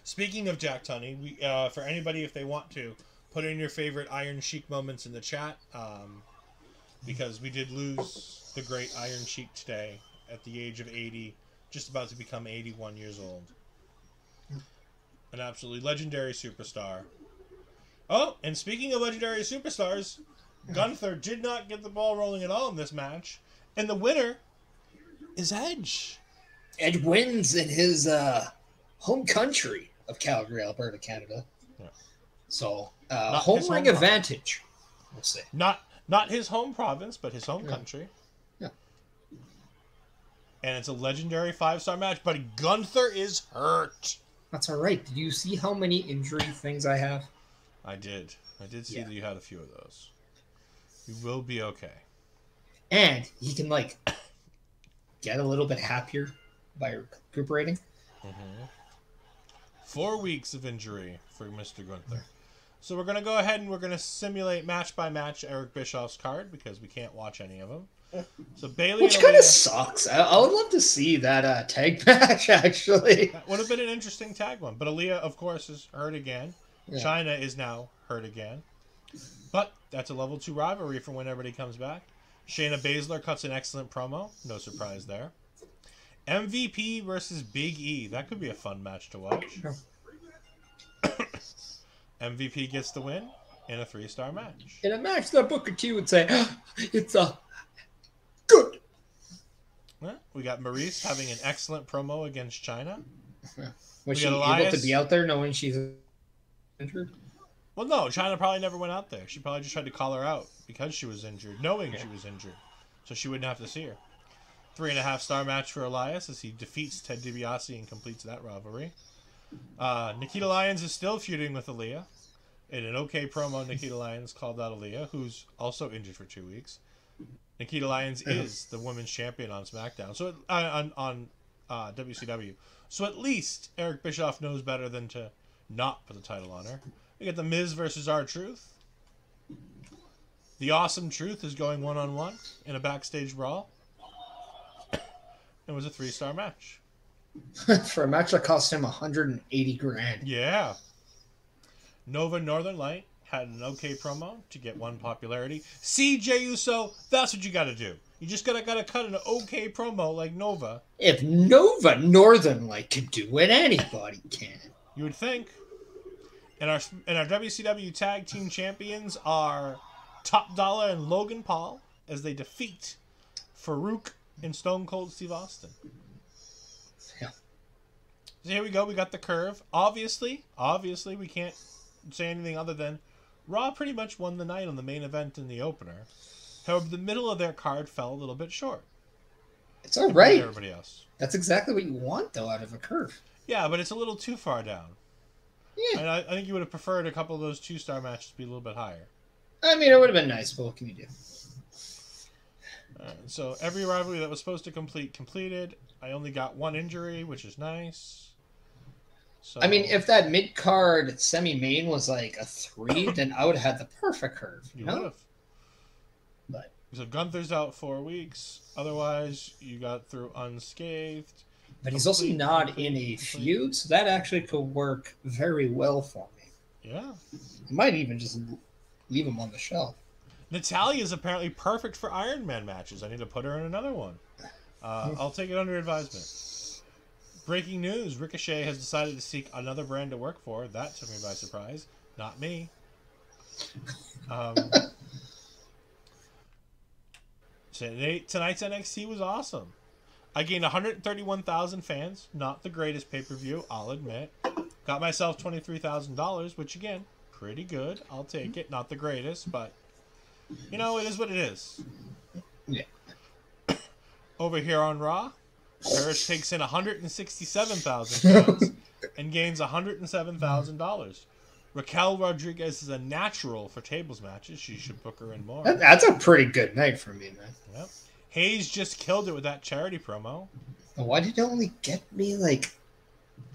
Speaking of Jack Tunney, we, for anybody, if they want to, put in your favorite Iron Sheik moments in the chat, because we did lose the great Iron Sheik today at the age of 80, just about to become 81 years old. An absolutely legendary superstar. Oh, and speaking of legendary superstars, Gunther did not get the ball rolling at all in this match, and the winner is Edge. Edge wins in his home country of Calgary, Alberta, Canada. Yeah. So, home ring advantage, we'll say. Not his home province, but his home country. Yeah. And it's a legendary 5-star match, but Gunther is hurt. That's all right. Did you see how many injury things I have? I did see that you had a few of those. You will be okay. And he can, like, get a little bit happier by recuperating. 4 weeks of injury for Mr. Gunther. So we're going to go ahead and we're going to simulate match-by-match Eric Bischoff's card because we can't watch any of them. So Bayley, which kind of sucks. I would love to see that tag match, actually. That would have been an interesting tag one. But Aaliyah, of course, is hurt again. Yeah. China is now hurt again. But that's a level 2 rivalry for when everybody comes back. Shayna Baszler cuts an excellent promo. No surprise there. MVP versus Big E. That could be a fun match to watch. MVP gets the win in a 3-star match. In a match that Booker T would say, it's a good. Well, we got Maurice having an excellent promo against China. Was she able to be out there knowing she's injured? Well, no. China probably never went out there. She probably just tried to call her out because she was injured, knowing she was injured. So she wouldn't have to see her. 3.5-star match for Elias as he defeats Ted DiBiase and completes that rivalry. Nikita Lyons is still feuding with Aaliyah. In an okay promo, Nikita Lyons called out Aaliyah, who's also injured for 2 weeks. Nikita Lyons is the women's champion on SmackDown, so on WCW. So at least Eric Bischoff knows better than to not put the title on her. We get The Miz versus R-Truth. The Awesome Truth is going one-on-one in a backstage brawl. It was a 3-star match. For a match that cost him $180,000. Yeah. Nova Northern Light had an okay promo to get one popularity. See, Jey Uso, that's what you got to do. You just gotta cut an okay promo like Nova. If Nova Northern Light can do it, anybody can. You would think. And our WCW Tag Team Champions are Top Dollar and Logan Paul as they defeat Farouk and Stone Cold Steve Austin. Yeah. So here we go. We got the curve. Obviously, we can't say anything other than Raw pretty much won the night on the main event in the opener. However, the middle of their card fell a little bit short. It's all right. Everybody else. That's exactly what you want, though, out of a curve. Yeah, but it's a little too far down. Yeah. And I think you would have preferred a couple of those 2-star matches to be a little bit higher. I mean, it would have been nice, but what can you do? So every rivalry that was supposed to completed. I only got one injury, which is nice. So, I mean, if that mid-card semi-main was like a 3, then I would have had the perfect curve. You would have. But so Gunther's out 4 weeks. Otherwise, you got through unscathed. But he's also not in a feud, so that actually could work very well for me. Yeah. I might even just leave him on the shelf. Natalya is apparently perfect for Iron Man matches. I need to put her in another one. I'll take it under advisement. Breaking news. Ricochet has decided to seek another brand to work for. That took me by surprise. Not me. Tonight's NXT was awesome. I gained 131,000 fans. Not the greatest pay-per-view, I'll admit. Got myself $23,000, which again, pretty good. I'll take it. Not the greatest, but you know, it is what it is. Yeah. Over here on Raw, Perish takes in 167,000 pounds and gains $107,000. Raquel Rodriguez is a natural for tables matches. She should book her in more. That's a pretty good night for me, man. Yep. Hayes just killed it with that charity promo. Why did it only get me like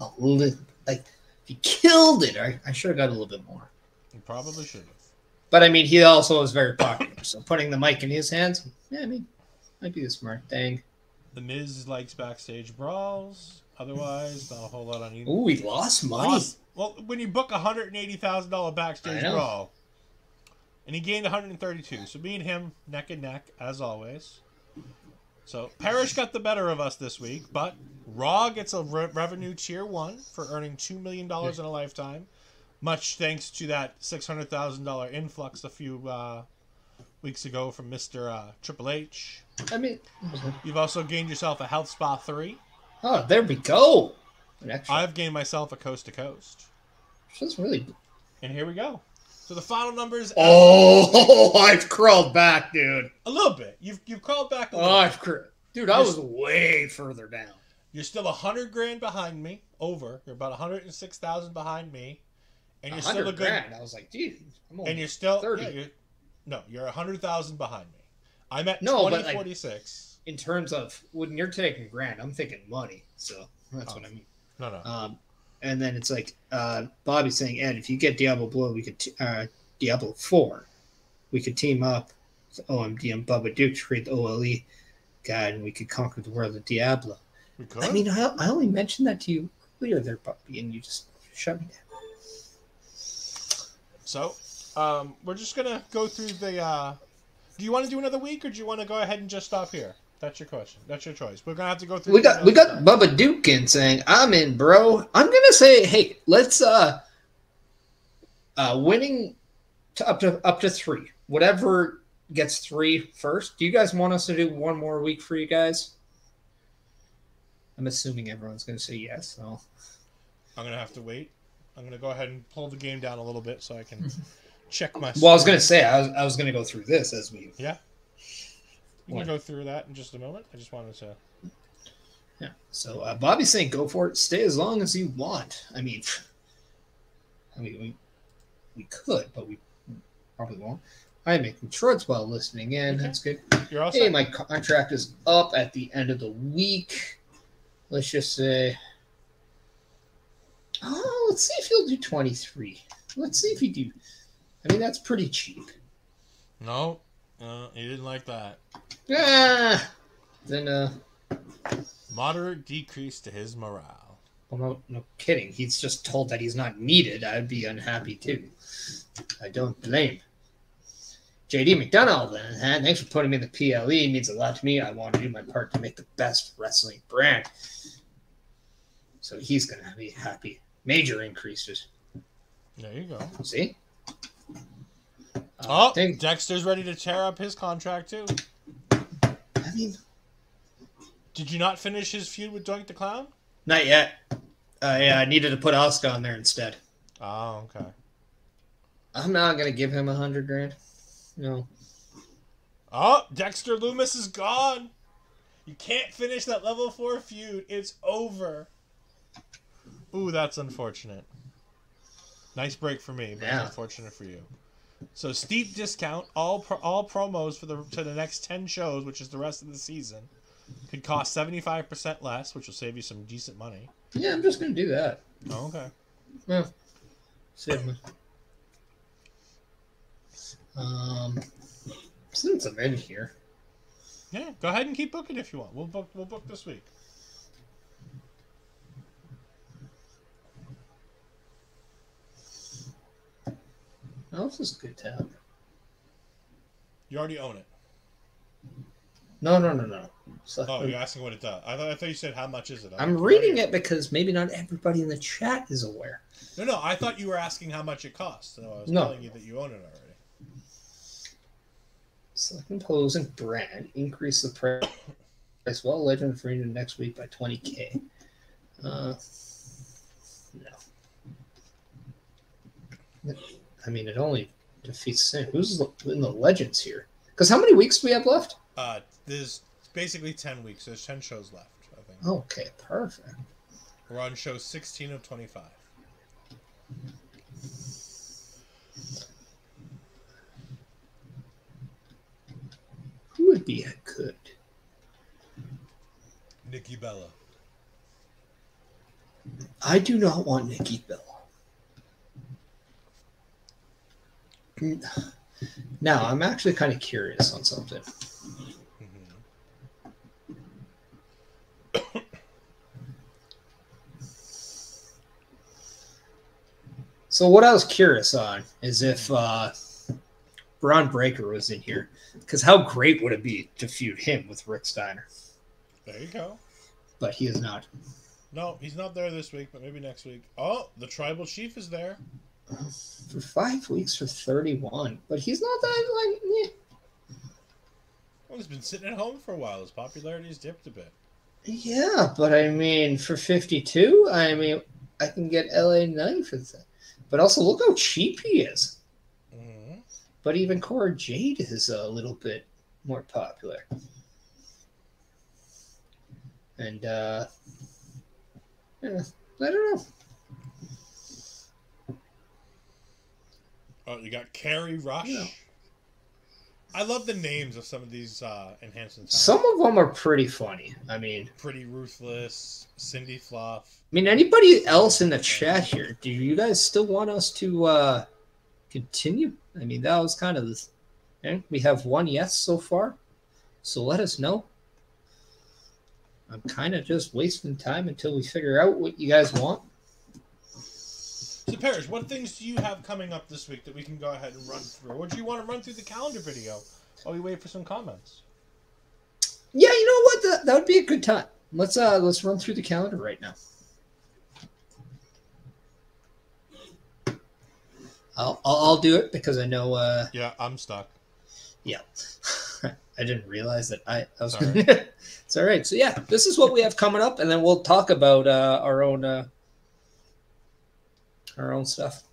a little? Like, if he killed it, I should have got a little bit more. You probably should have. But I mean, he also was very popular, so putting the mic in his hands, yeah, I mean, might be the smart thing. The Miz likes backstage brawls. Otherwise, not a whole lot on either. Ooh, he lost money. Well, when you book $180,000 backstage brawl, and he gained 132, so me and him neck and neck as always. So Perish got the better of us this week, but Raw gets a revenue tier 1 for earning $2 million in a lifetime. Much thanks to that $600,000 influx a few weeks ago from Mr. Triple H. I mean, you've also gained yourself a Health Spa 3. Oh, there we go. I've gained myself a Coast to Coast. That's really. And here we go. So the final numbers. Oh, I've crawled back, dude. A little bit. You've crawled back a little. Dude, I was way further down. You're still $100,000 behind me. Over. You're about 106,000 behind me. And you're still a good. $100,000. I was like, dude, I'm only and you're still 30. Yeah, you're 100,000 behind me. I'm at 2046. Like, in terms of when you're taking grand, I'm thinking money. So that's what I mean. No. And then it's like Bobby's saying, Ed, if you get Diablo Blow, we could Diablo 4, we could team up with OMD and Bubba Duke to create the OLE guide, and we could conquer the world of Diablo. We could. I mean, I only mentioned that to you earlier there, Bobby, and you just shut me down. So, we're just gonna go through the. Do you want to do another week, or do you want to go ahead and just stop here? That's your question. That's your choice. We're gonna have to go through. We got Bubba Duke in saying, "I'm in, bro." I'm gonna say, hey, let's winning to up to 3. Whatever gets 3 first. Do you guys want us to do one more week for you guys? I'm assuming everyone's gonna say yes. So I'm gonna have to wait. I'm gonna go ahead and pull the game down a little bit so I can check my. Well, I was gonna say I was gonna go through this as we. Yeah. We can go through that in just a moment. I just wanted to. Yeah. So Bobby's saying, "Go for it. Stay as long as you want." I mean, we could, but we probably won't. I'm making shorts while listening in. Okay. That's good. You're all set. Hey, my contract is up at the end of the week. Let's just say. Oh, let's see if he'll do 23. Let's see if he do. I mean, that's pretty cheap. No, he didn't like that. Then moderate decrease to his morale. Well, no kidding. He's just told that he's not needed. I'd be unhappy too. I don't blame. JD McDonough, then, thanks for putting me in the PLE. It means a lot to me. I want to do my part to make the best wrestling brand. So he's going to be happy. Major increases. There you go. See? Dexter's ready to tear up his contract, too. I mean... Did you not finish his feud with Doink the Clown? Not yet. I needed to put Oscar on there instead. Oh, okay. I'm not going to give him $100,000. No. Oh, Dexter Loomis is gone. You can't finish that level 4 feud. It's over. Ooh, that's unfortunate. Nice break for me, but it's unfortunate for you. So steep discount, all promos for to the next 10 shows, which is the rest of the season, could cost 75% less, which will save you some decent money. Yeah, I'm just going to do that. Oh, okay. Yeah. Save me. Since I'm in here. Yeah, go ahead and keep booking if you want. We'll book this week. Oh, this is a good tab. You already own it. No. Oh, you're asking what it does. I thought you said how much is it. I'm reading it because maybe not everybody in the chat is aware. No, I thought you were asking how much it costs. So I was telling you that you own it already. Select compose and brand. Increase the price. Well, Legend for you next week by 20K. No. I mean, it only defeats sin. Who's in the Legends here? Because how many weeks do we have left? There's basically 10 weeks. There's 10 shows left, I think. Okay, perfect. We're on show 16 of 25. Who would be a good? Nikki Bella. I do not want Nikki Bella. Now, I'm actually kind of curious on something. So what I was curious on is if Braun Breaker was in here, because how great would it be to feud him with Rick Steiner? There you go. But he is not. No, he's not there this week, but maybe next week. Oh, the Tribal Chief is there. For 5 weeks for 31, but he's not that like. Well, he's been sitting at home for a while. His popularity has dipped a bit. Yeah, but I mean, for 52, I mean, I can get LA Knight for that. But also, look how cheap he is. Mm-hmm. But even Cora Jade is a little bit more popular. And, yeah, I don't know. Oh, you got Carrie Rush. Yeah. I love the names of some of these enhancements. Some of them are pretty funny. I mean, Pretty Ruthless, Cindy Fluff. I mean, anybody else in the chat here? Do you guys still want us to continue? I mean, that was kind of the. We have one yes so far, so let us know. I'm kind of just wasting time until we figure out what you guys want. So, Perish, what things do you have coming up this week that we can go ahead and run through? Or do you want to run through the calendar video while we wait for some comments? Yeah, you know what? That would be a good time. Let's run through the calendar right now. I'll do it because I know. Yeah, I'm stuck. Yeah, I didn't realize that I was. It's all right. So yeah, this is what we have coming up, and then we'll talk about our own stuff.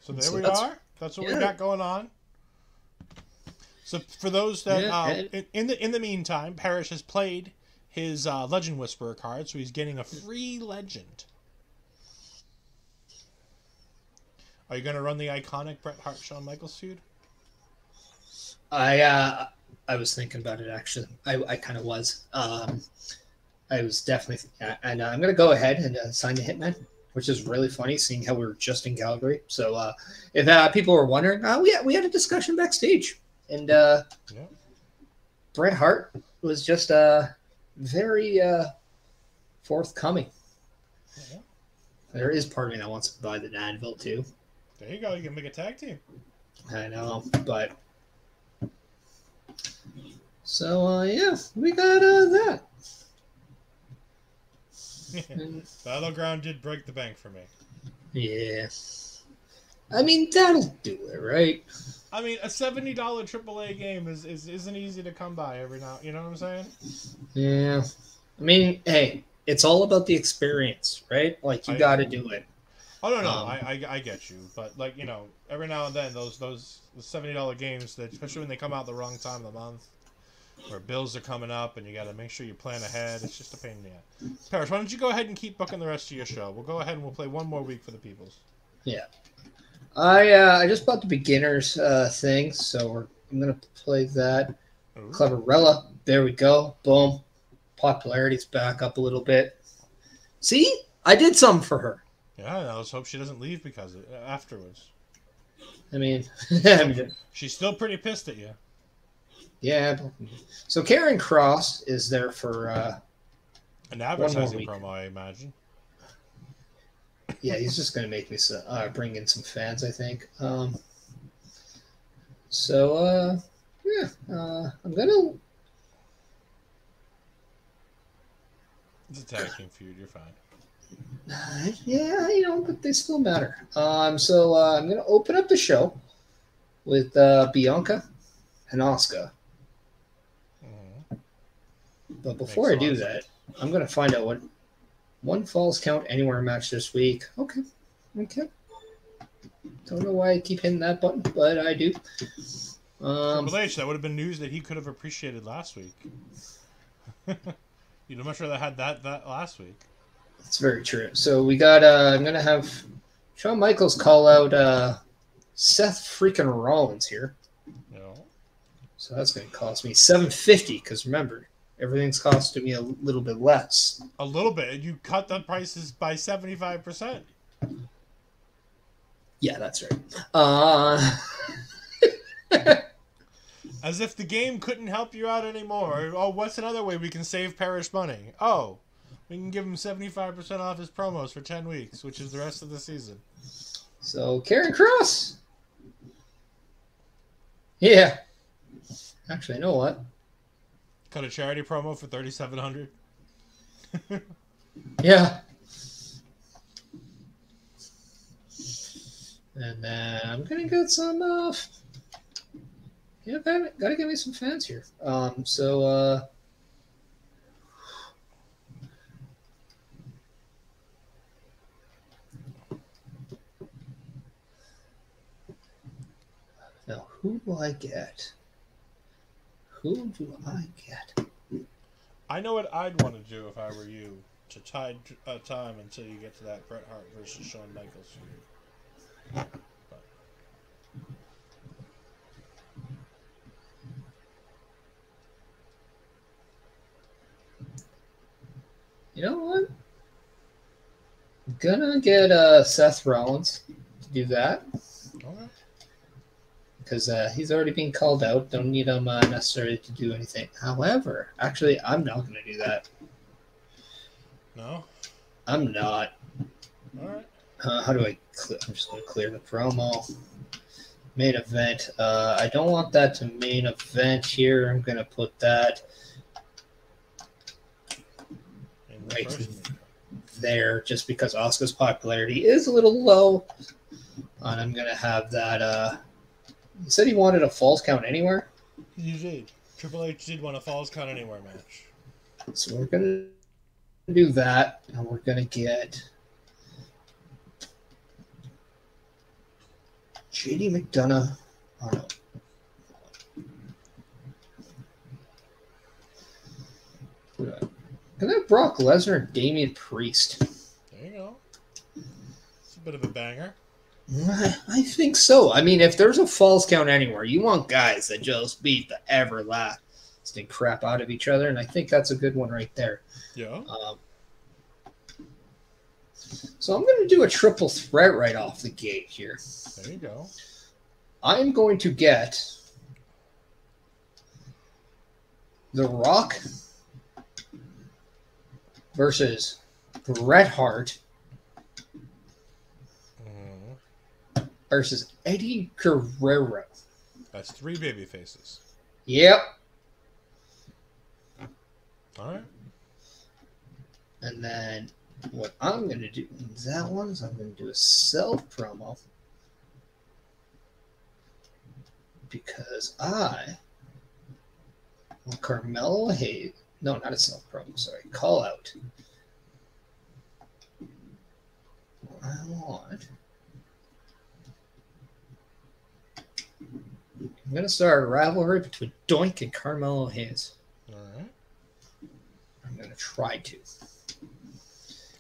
So there we are. That's what we got going on. So for those that in the meantime, Perish has played his Legend Whisperer card, so he's getting a free legend. Are you going to run the iconic Bret Hart Shawn Michaels feud? I was thinking about it actually. I kind of was. I was definitely, and I'm going to go ahead and sign the Hitman, which is really funny, seeing how we were just in Calgary. So if people were wondering, we had a discussion backstage, and Bret Hart was just very forthcoming. Yeah. There is part of me that wants to buy the Danville too. There you go. You can make a tag team. I know, but so we got that. Battleground did break the bank for me. Yeah. I mean, that'll do it, right? I mean, a $70 AAA game isn't easy to come by every now. You know what I'm saying? Yeah. I mean, hey, it's all about the experience, right? Like, you got to do it. Oh no, I get you, but like, you know, every now and then those $70 games that, especially when they come out the wrong time of the month, where bills are coming up and you got to make sure you plan ahead. It's just a pain in the ass. Perish, why don't you go ahead and keep booking the rest of your show? We'll go ahead and we'll play one more week for the peoples. Yeah. I just bought the beginners thing, so I'm gonna play that. Ooh. Cleverella, there we go. Boom. Popularity's back up a little bit. See, I did something for her. Yeah, I let's hope she doesn't leave because of afterwards. I mean, she's still pretty pissed at you. Yeah. So Karen Cross is there for an advertising promo, I imagine. Yeah, he's just going to make me bring in some fans, I think. I'm going to... It's a tag team feud, you're fine. Yeah, but they still matter. I'm going to open up the show with Bianca and Asuka. But before I do that, I'm going to find out what one Falls Count Anywhere match this week. Okay. Don't know why I keep hitting that button, but I do. Triple H, that would have been news that he could have appreciated last week. You'd much rather had that last week. That's very true. So we got, I'm going to have Shawn Michaels call out Seth freaking Rollins here. No. So that's going to cost me $750 because remember, everything's costing me a little bit less. A little bit? You cut the prices by 75%. Yeah, that's right. As if the game couldn't help you out anymore. Oh, what's another way we can save Perish money? Oh, we can give him 75% off his promos for 10 weeks, which is the rest of the season. So, Karen Cross. Yeah. Actually, you know what? Cut a charity promo for $3,700. Yeah. And then I'm gonna get some. Gotta get me some fans here. Now, who do I get? Who do I get? I know what I'd want to do if I were you. To tide time until you get to that Bret Hart versus Shawn Michaels feud. But. You know what? I'm gonna get Seth Rollins to do that. Okay. Because he's already been called out. Don't need him necessarily to do anything. However, actually, I'm not going to do that. No? I'm not. All right. How do I clear? I'm just going to clear the promo. Main event. I don't want that to main event here. I'm going to put that right there just because Asuka's popularity is a little low. And I'm going to have that... He said he wanted a Falls Count Anywhere? He did. Triple H did want a Falls Count Anywhere match. So we're going to do that, and we're going to get... JD McDonough. Oh no. Can I have Brock Lesnar and Damian Priest? There you go. It's a bit of a banger. I think so. I mean, if there's a falls count anywhere, you want guys that just beat the everlasting crap out of each other, and I think that's a good one right there. Yeah. So I'm going to do a triple threat right off the gate here. There you go. I'm going to get The Rock versus Bret Hart versus Eddie Guerrero. That's 3 baby faces. Yep. All right. And then what I'm going to do in that one is I'm going to do a self promo because I want Carmelo Hayes. No, not a self promo. Sorry, call out. I want. I'm going to start a rivalry between Doink and Carmelo Hayes. All right. I'm going to try to.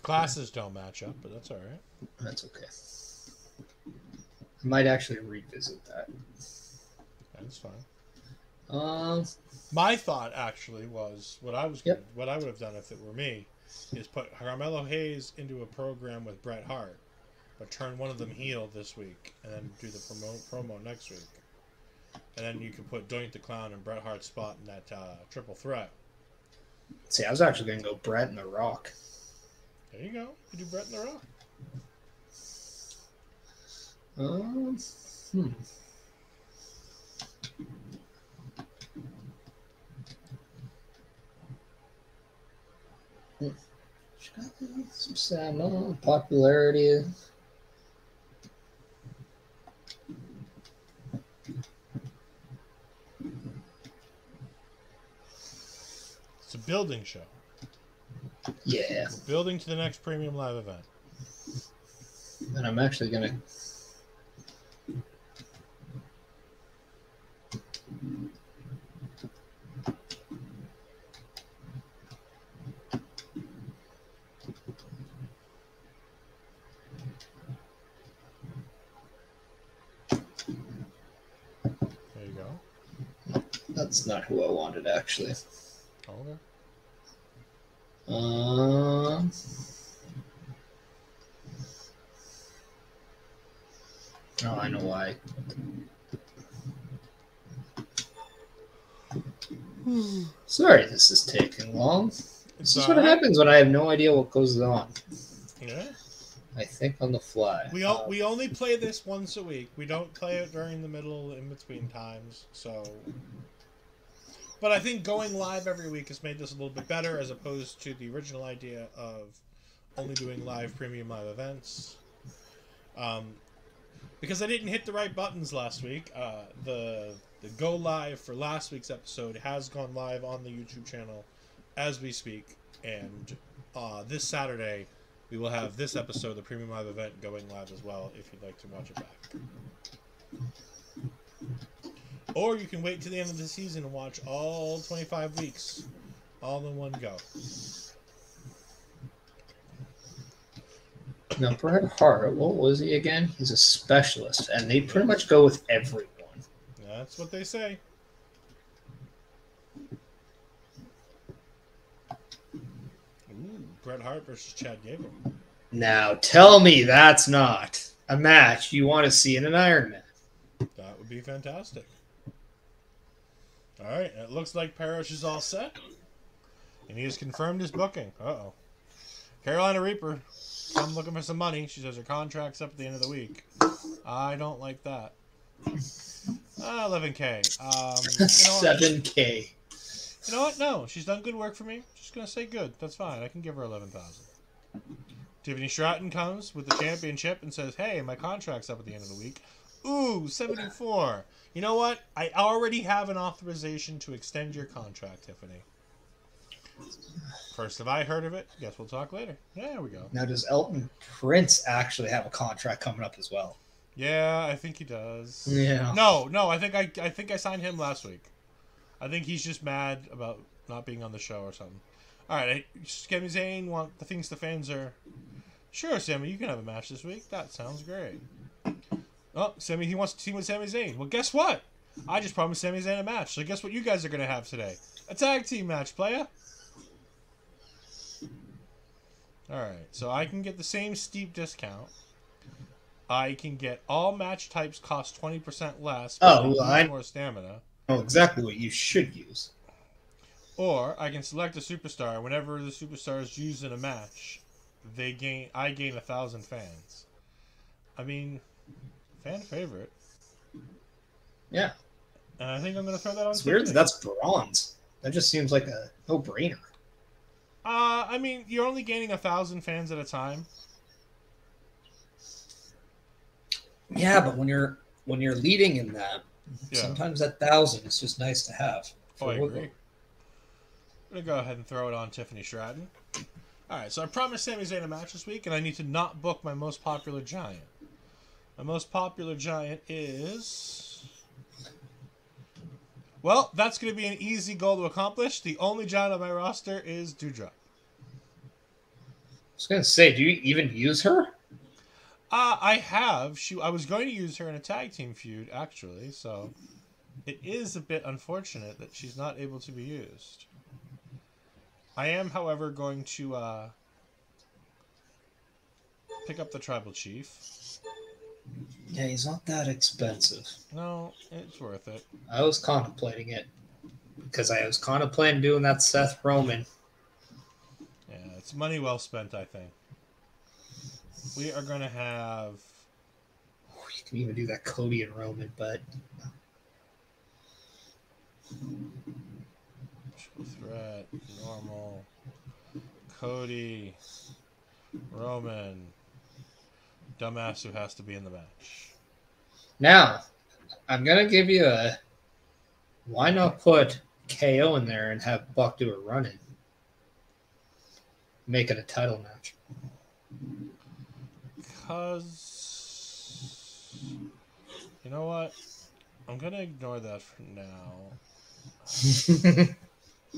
Classes don't match up, but that's all right. That's okay. I might actually revisit that. That's fine. My thought actually was what I would have done if it were me is put Carmelo Hayes into a program with Bret Hart, but turn one of them heel this week and then do the promo next week, and then you could put Doink the Clown and Bret Hart's spot in that triple threat. See, I was actually going to go Bret and The Rock. There you go. You do Bret and The Rock. Some Sam popularity. It's a building show. Yeah. We're building to the next premium live event. And I'm actually going to... There you go. That's not who I wanted, actually. Okay. Oh, I know why. Sorry, this is taking long. This is what happens when I have no idea what goes on. Yeah. I think on the fly. We only play this once a week. We don't play it during the middle, in between times. So, but I think going live every week has made this a little bit better, as opposed to the original idea of only doing live premium live events. Because I didn't hit the right buttons last week. The go live for last week's episode has gone live on the YouTube channel as we speak, and this Saturday we will have this episode, the premium live event, going live as well if you'd like to watch it back. Or you can wait to the end of the season and watch all 25 weeks all in one go. Now, Bret Hart, what was he again? He's a specialist, and they pretty much go with everyone. That's what they say. Ooh, Bret Hart versus Chad Gable. Now, tell me that's not a match you want to see in an Iron Man. That would be fantastic. All right, it looks like Perish is all set, and he has confirmed his booking. Uh-oh. Carolina Reaper, come looking for some money. She says her contract's up at the end of the week. I don't like that. 11K. 7K. You know what? No, she's done good work for me. Just gonna say good. That's fine. I can give her 11,000. Tiffany Stratton comes with the championship and says, "Hey, my contract's up at the end of the week." Ooh, 74. You know what? I already have an authorization to extend your contract, Tiffany. First have I heard of it? Guess we'll talk later. There we go. Now, does Elton Prince actually have a contract coming up as well? Yeah, I think he does. Yeah. No, I think I signed him last week. I think he's just mad about not being on the show or something. All right, Sami Zayn want the things the fans are. Sure, Sammy, you can have a match this week. That sounds great. Oh, Sammy, he wants to team with Sami Zayn. Well, guess what? I just promised Sami Zayn a match. So guess what you guys are gonna have today? A tag team match, playa. All right, so I can get the same steep discount. I can get all match types cost 20% less, but Oh, well, use I more stamina. know exactly what you should use. Or I can select a superstar. Whenever the superstar is used in a match, I gain 1,000 fans. I mean, fan favorite. Yeah. And I think I'm going to throw that on It's weird Tiffany. that's bronze. That just seems like a no-brainer. I mean, you're only gaining 1,000 fans at a time. Yeah, but when you're leading in that, Yeah. sometimes that 1,000 is just nice to have. Oh, I agree. I'm going to go ahead and throw it on Tiffany Stratton. All right, so I promised Sami Zayn a match this week, and I need to not book my most popular giant. My most popular giant is... Well, that's going to be an easy goal to accomplish. The only giant on my roster is Doudrop. I was going to say, do you even use her? I have. I was going to use her in a tag team feud, actually, so it is a bit unfortunate that she's not able to be used. I am, however, going to pick up the Tribal Chief. Yeah, he's not that expensive. No, it's worth it. I was contemplating it because I was contemplating doing that Seth Roman. Yeah, it's money well spent, I think. We are going to have... You can even do that Cody and Roman, but... Threat, normal, Cody, Roman, dumbass who has to be in the match. Now, I'm going to give you a... Why not put KO in there and have Buck do a run-in? Make it a title match. Because... You know what? I'm going to ignore that for now.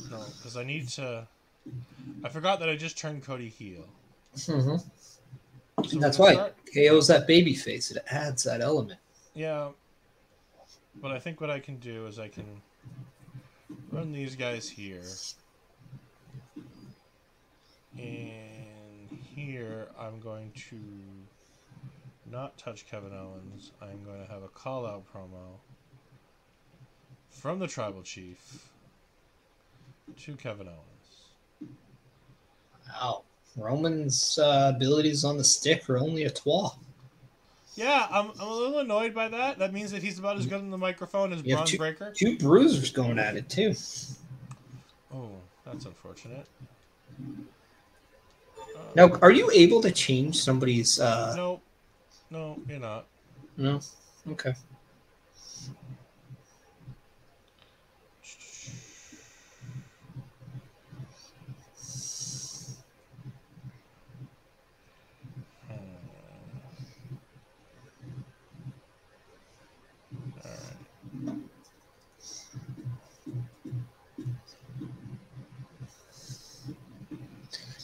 No, because I need to... I forgot that I just turned Cody heel. Mm-hmm. So That's why KO's that baby face. It adds that element. Yeah. But I think what I can do is I can run these guys here. And here I'm going to not touch Kevin Owens. I'm going to have a call-out promo from the Tribal Chief to Kevin Owens. Wow. Roman's abilities on the stick are only a twa. Yeah, I'm a little annoyed by that. That means that he's about as good on the microphone as Bronze Breaker. Two bruisers going at it, too. Oh, that's unfortunate. Now, are you able to change somebody's... No, you're not. No? Okay.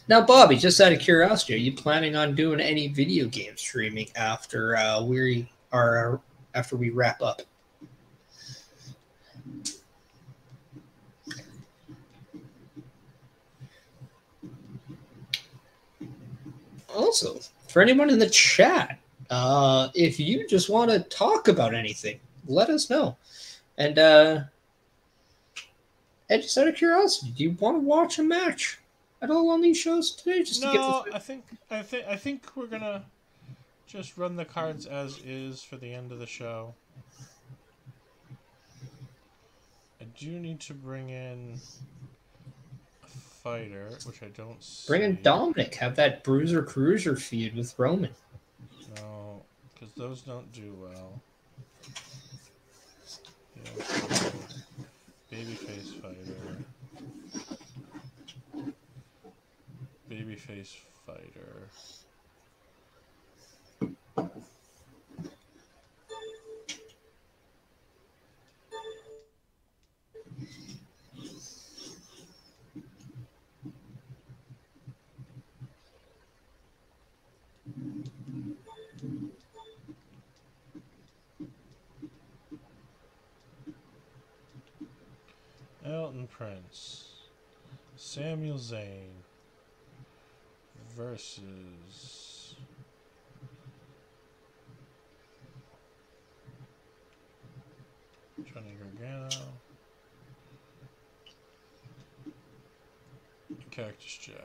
Now, Bobby, just out of curiosity, are you planning on doing any video game streaming after we wrap up? Also, for anyone in the chat, if you just want to talk about anything, let us know. And just out of curiosity, do you want to watch a match at all on these shows today? Just to get I think we're gonna just run the cards as is for the end of the show. I do need to bring in a fighter, which I don't see. Bring in Dominic. Have that Bruiser Cruiser feud with Roman. No, because those don't do well. Yeah, babyface fighter. Babyface fighter. Prince. Samuel Zane versus Johnny Gargano. Cactus Jack.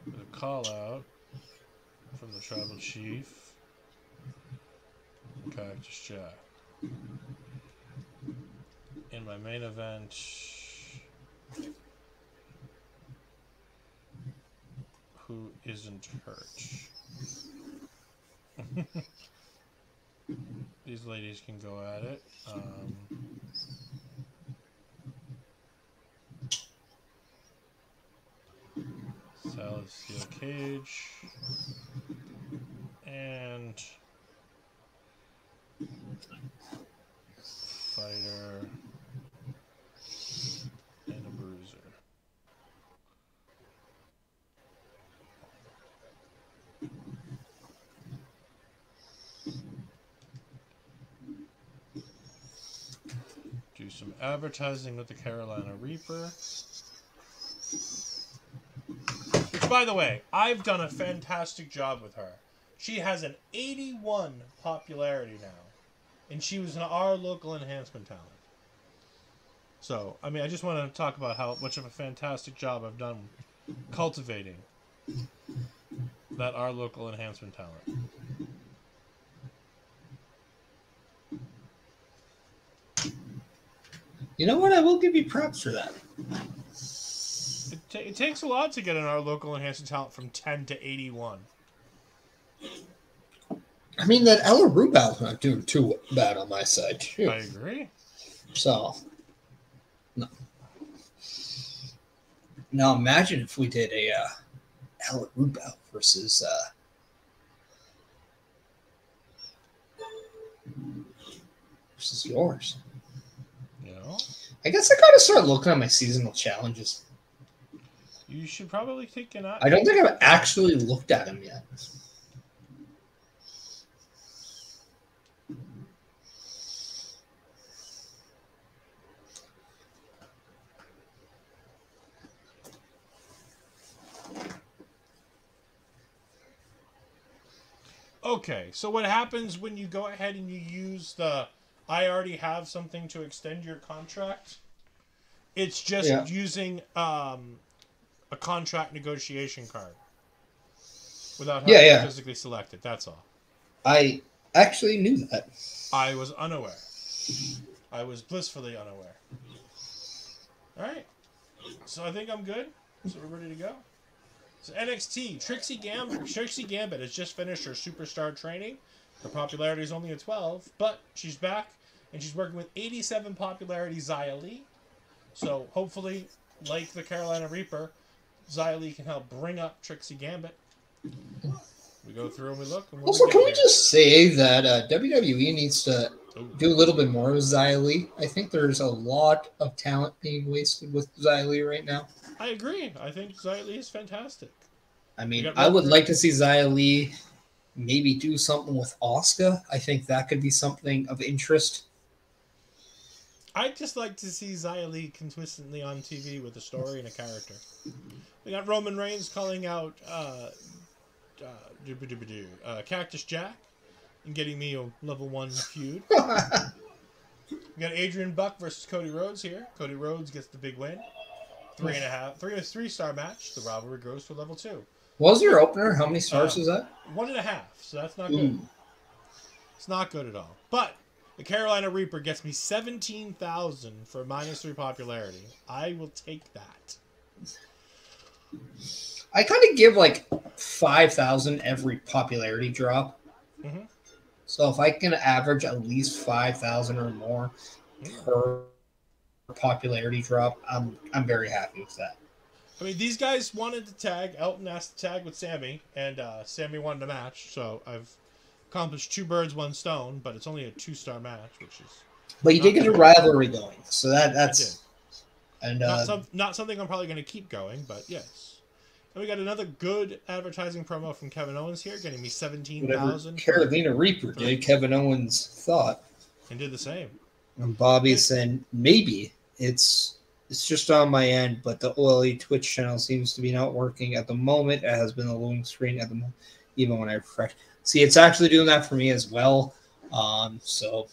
With a call out from the Tribal Chief. Cactus Jack. In my main event, who isn't hurt? These ladies can go at it. Salad Steel Cage and Fighter and a Bruiser. Do some advertising with the Carolina Reaper. Which, by the way, I've done a fantastic job with her. She has an 81 popularity now. And she was our local enhancement talent. So, I mean, I just want to talk about how much of a fantastic job I've done cultivating that our local enhancement talent. You know what? I will give you props for that. It takes a lot to get in our local enhancement talent from 10 to 81. I mean, that Ella Rubel's not doing too bad on my side, too. I agree. So, no. Now, imagine if we did a Ella Rubel versus yours. You know? I guess I gotta start looking at my seasonal challenges. You should probably take an eye. I don't think I've actually looked at them yet. Okay, so what happens when you go ahead and you use the I already have something to extend your contract? It's just using a contract negotiation card without having to physically select it. That's all. I actually knew that. I was unaware. I was blissfully unaware. All right. So I think I'm good. So we're ready to go. So NXT, Trixie Gambit has just finished her superstar training. Her popularity is only at 12, but she's back, and she's working with 87 popularity Xia Li. So hopefully, like the Carolina Reaper, Xia Li can help bring up Trixie Gambit. We go through and we look. And also, can we just say that WWE needs to do a little bit more with Xia Li? I think there's a lot of talent being wasted with Xia Li right now. I agree. I think Xia Li is fantastic. I mean, I would like to see Xia Li maybe do something with Asuka. I think that could be something of interest. I'd just like to see Xia Li consistently on TV with a story and a character. We got Roman Reigns calling out Cactus Jack and getting me a level 1 feud. We got Adrian Buck versus Cody Rhodes here. Cody Rhodes gets the big win. 3-star match. The rivalry grows to level 2. What was your opener? How many stars is that? 1.5. So that's not good. It's not good at all. But the Carolina Reaper gets me 17,000 for -3 popularity. I will take that. I kind of give like 5,000 every popularity drop. Mm-hmm. So if I can average at least 5,000 or more per popularity drop, I'm very happy with that. I mean, these guys wanted to tag. Elton asked to tag with Sammy, and Sammy wanted a match. So I've accomplished 2 birds, 1 stone, but it's only a 2-star match, which is. But you did get a rivalry going, so that's. And not something I'm probably going to keep going, but yes. And we got another good advertising promo from Kevin Owens here, getting me 17,000. Carolina Reaper did. Kevin Owens thought and did the same. And Bobby said maybe it's It's just on my end, but the OLE Twitch channel seems to be not working at the moment. It has been a loading screen at the moment, even when I refresh. See, it's actually doing that for me as well. So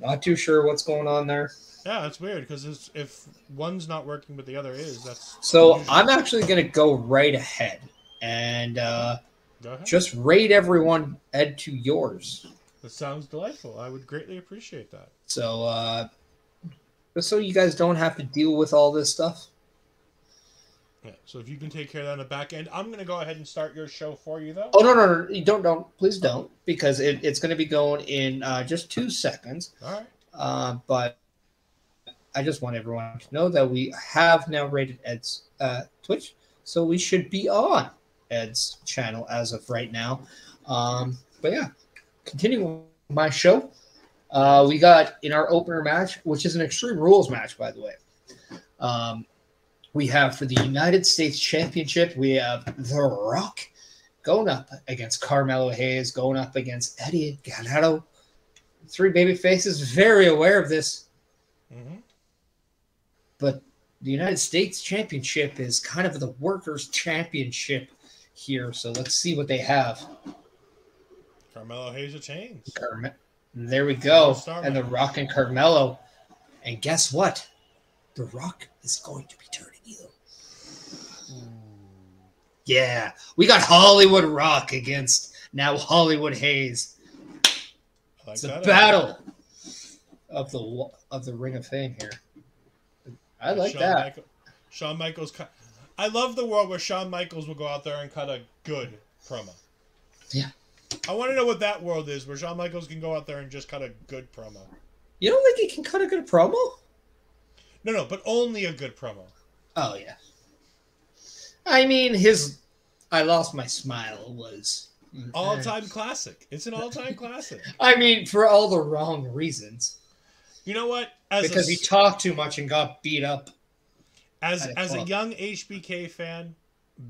not too sure what's going on there. Yeah, that's weird because if one's not working but the other is, that's so unusual. I'm actually going to go right ahead and Go ahead. just rate everyone, Ed, to yours. That sounds delightful. I would greatly appreciate that. So just so you guys don't have to deal with all this stuff. Yeah. So if you can take care of that on the back end, I'm going to go ahead and start your show for you, though. Oh, no. You don't. Please don't, because it's going to be going in just 2 seconds. All right. But I just want everyone to know that we have now rated Ed's Twitch, so we should be on Ed's channel as of right now. But yeah, continuing my show, we got in our opener match, which is an Extreme Rules match, by the way. We have for the United States Championship, we have The Rock going up against Carmelo Hayes, going up against Eddie Guerrero. 3 baby faces, very aware of this. Mm-hmm. But the United States Championship is kind of the workers' championship here. So let's see what they have. Carmelo Hayes retains. There we go. And The Rock and Carmelo. And guess what? The Rock is going to be turning heel. Yeah. We got Hollywood Rock against now Hollywood Hayes. It's a battle of the Ring of Fame here. I like that. Shawn Michaels. I love the world where Shawn Michaels will go out there and cut a good promo. Yeah. I want to know what that world is where Shawn Michaels can go out there and just cut a good promo. You don't think he can cut a good promo? No, but only a good promo. Oh, yeah. I mean, his I Lost My Smile was... all-time classic. It's an all-time classic. I mean, for all the wrong reasons. You know what? Because he talked too much and got beat up. As a young HBK fan,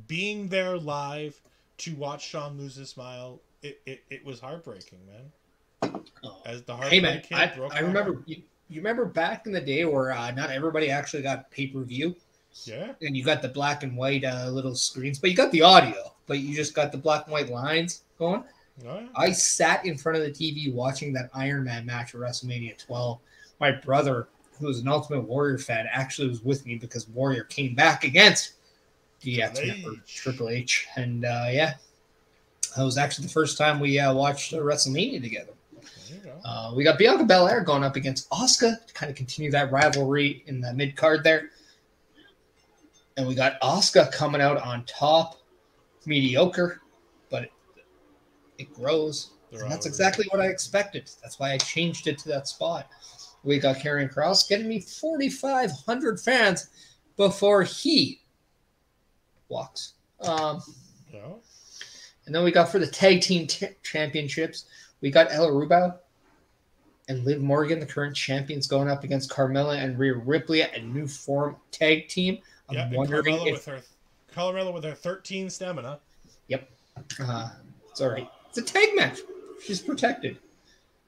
being there live to watch Shawn lose his smile, it was heartbreaking, man. Oh. As the Heartbreak Kid broke I remember you remember back in the day where not everybody actually got pay-per-view? Yeah. And you got the black and white little screens, but you got the audio, but you just got the black and white lines going. Oh, yeah. I sat in front of the TV watching that Iron Man match at WrestleMania 12. My brother, who was an Ultimate Warrior fan, actually was with me because Warrior came back against DX member Triple H. And yeah, that was actually the first time we watched WrestleMania together. We got Bianca Belair going up against Asuka to kind of continue that rivalry in the mid card there. And we got Asuka coming out on top, mediocre, but it grows. And that's exactly what I expected. That's why I changed it to that spot. We got Karrion Kross getting me 4,500 fans before he walks. And then we got for the tag team championships, we got Ella Rubau and Liv Morgan, the current champions, going up against Carmella and Rhea Ripley at a new form tag team. I'm wondering Carmella with her 13 stamina. Yep. It's all right. It's a tag match. She's protected.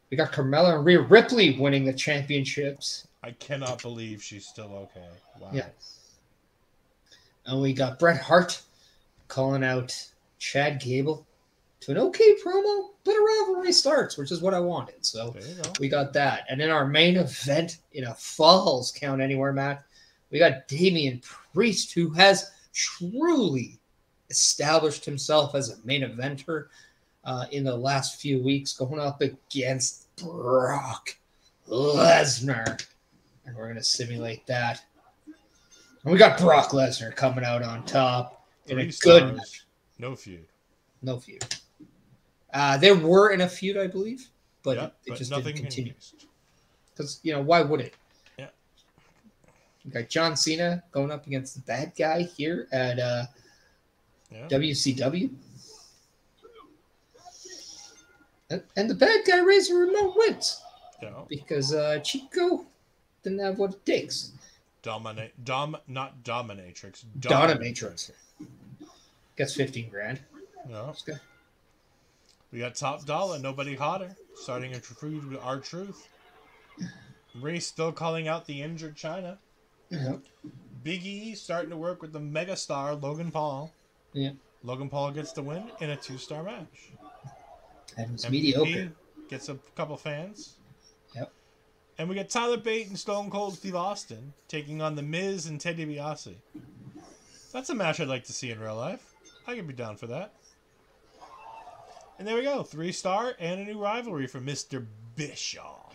We got Carmella and Rhea Ripley winning the championships. I cannot believe she's still okay. Wow. Yeah. And we got Bret Hart calling out Chad Gable to an okay promo, but a rivalry starts, which is what I wanted. So we got that. And in our main event in a Falls Count Anywhere match, we got Damian Priest, who has truly established himself as a main eventer in the last few weeks, going up against Brock Lesnar. And we're going to simulate that. And we got Brock Lesnar coming out on top in a good match. No feud. No feud. They were in a feud, I believe, but it just didn't continue. Because, why would it? Yeah. We got John Cena going up against the bad guy here at WCW. And the bad guy Razor Ramon wins. Yeah. Because Chico didn't have what it takes. Not Dominatrix. Dominatrix. Gets 15 grand. No. We got Top Dollar, nobody hotter. Starting a feud with R-Truth. Ray still calling out the injured China. Yeah. Big E starting to work with the megastar Logan Paul. Yeah. Logan Paul gets the win in a 2-star match. And it's MVP mediocre. gets a couple fans. Yep. And we get Tyler Bate and Stone Cold Steve Austin taking on The Miz and Ted DiBiase. That's a match I'd like to see in real life. I could be down for that. And there we go. 3-star and a new rivalry for Mr. Bischoff.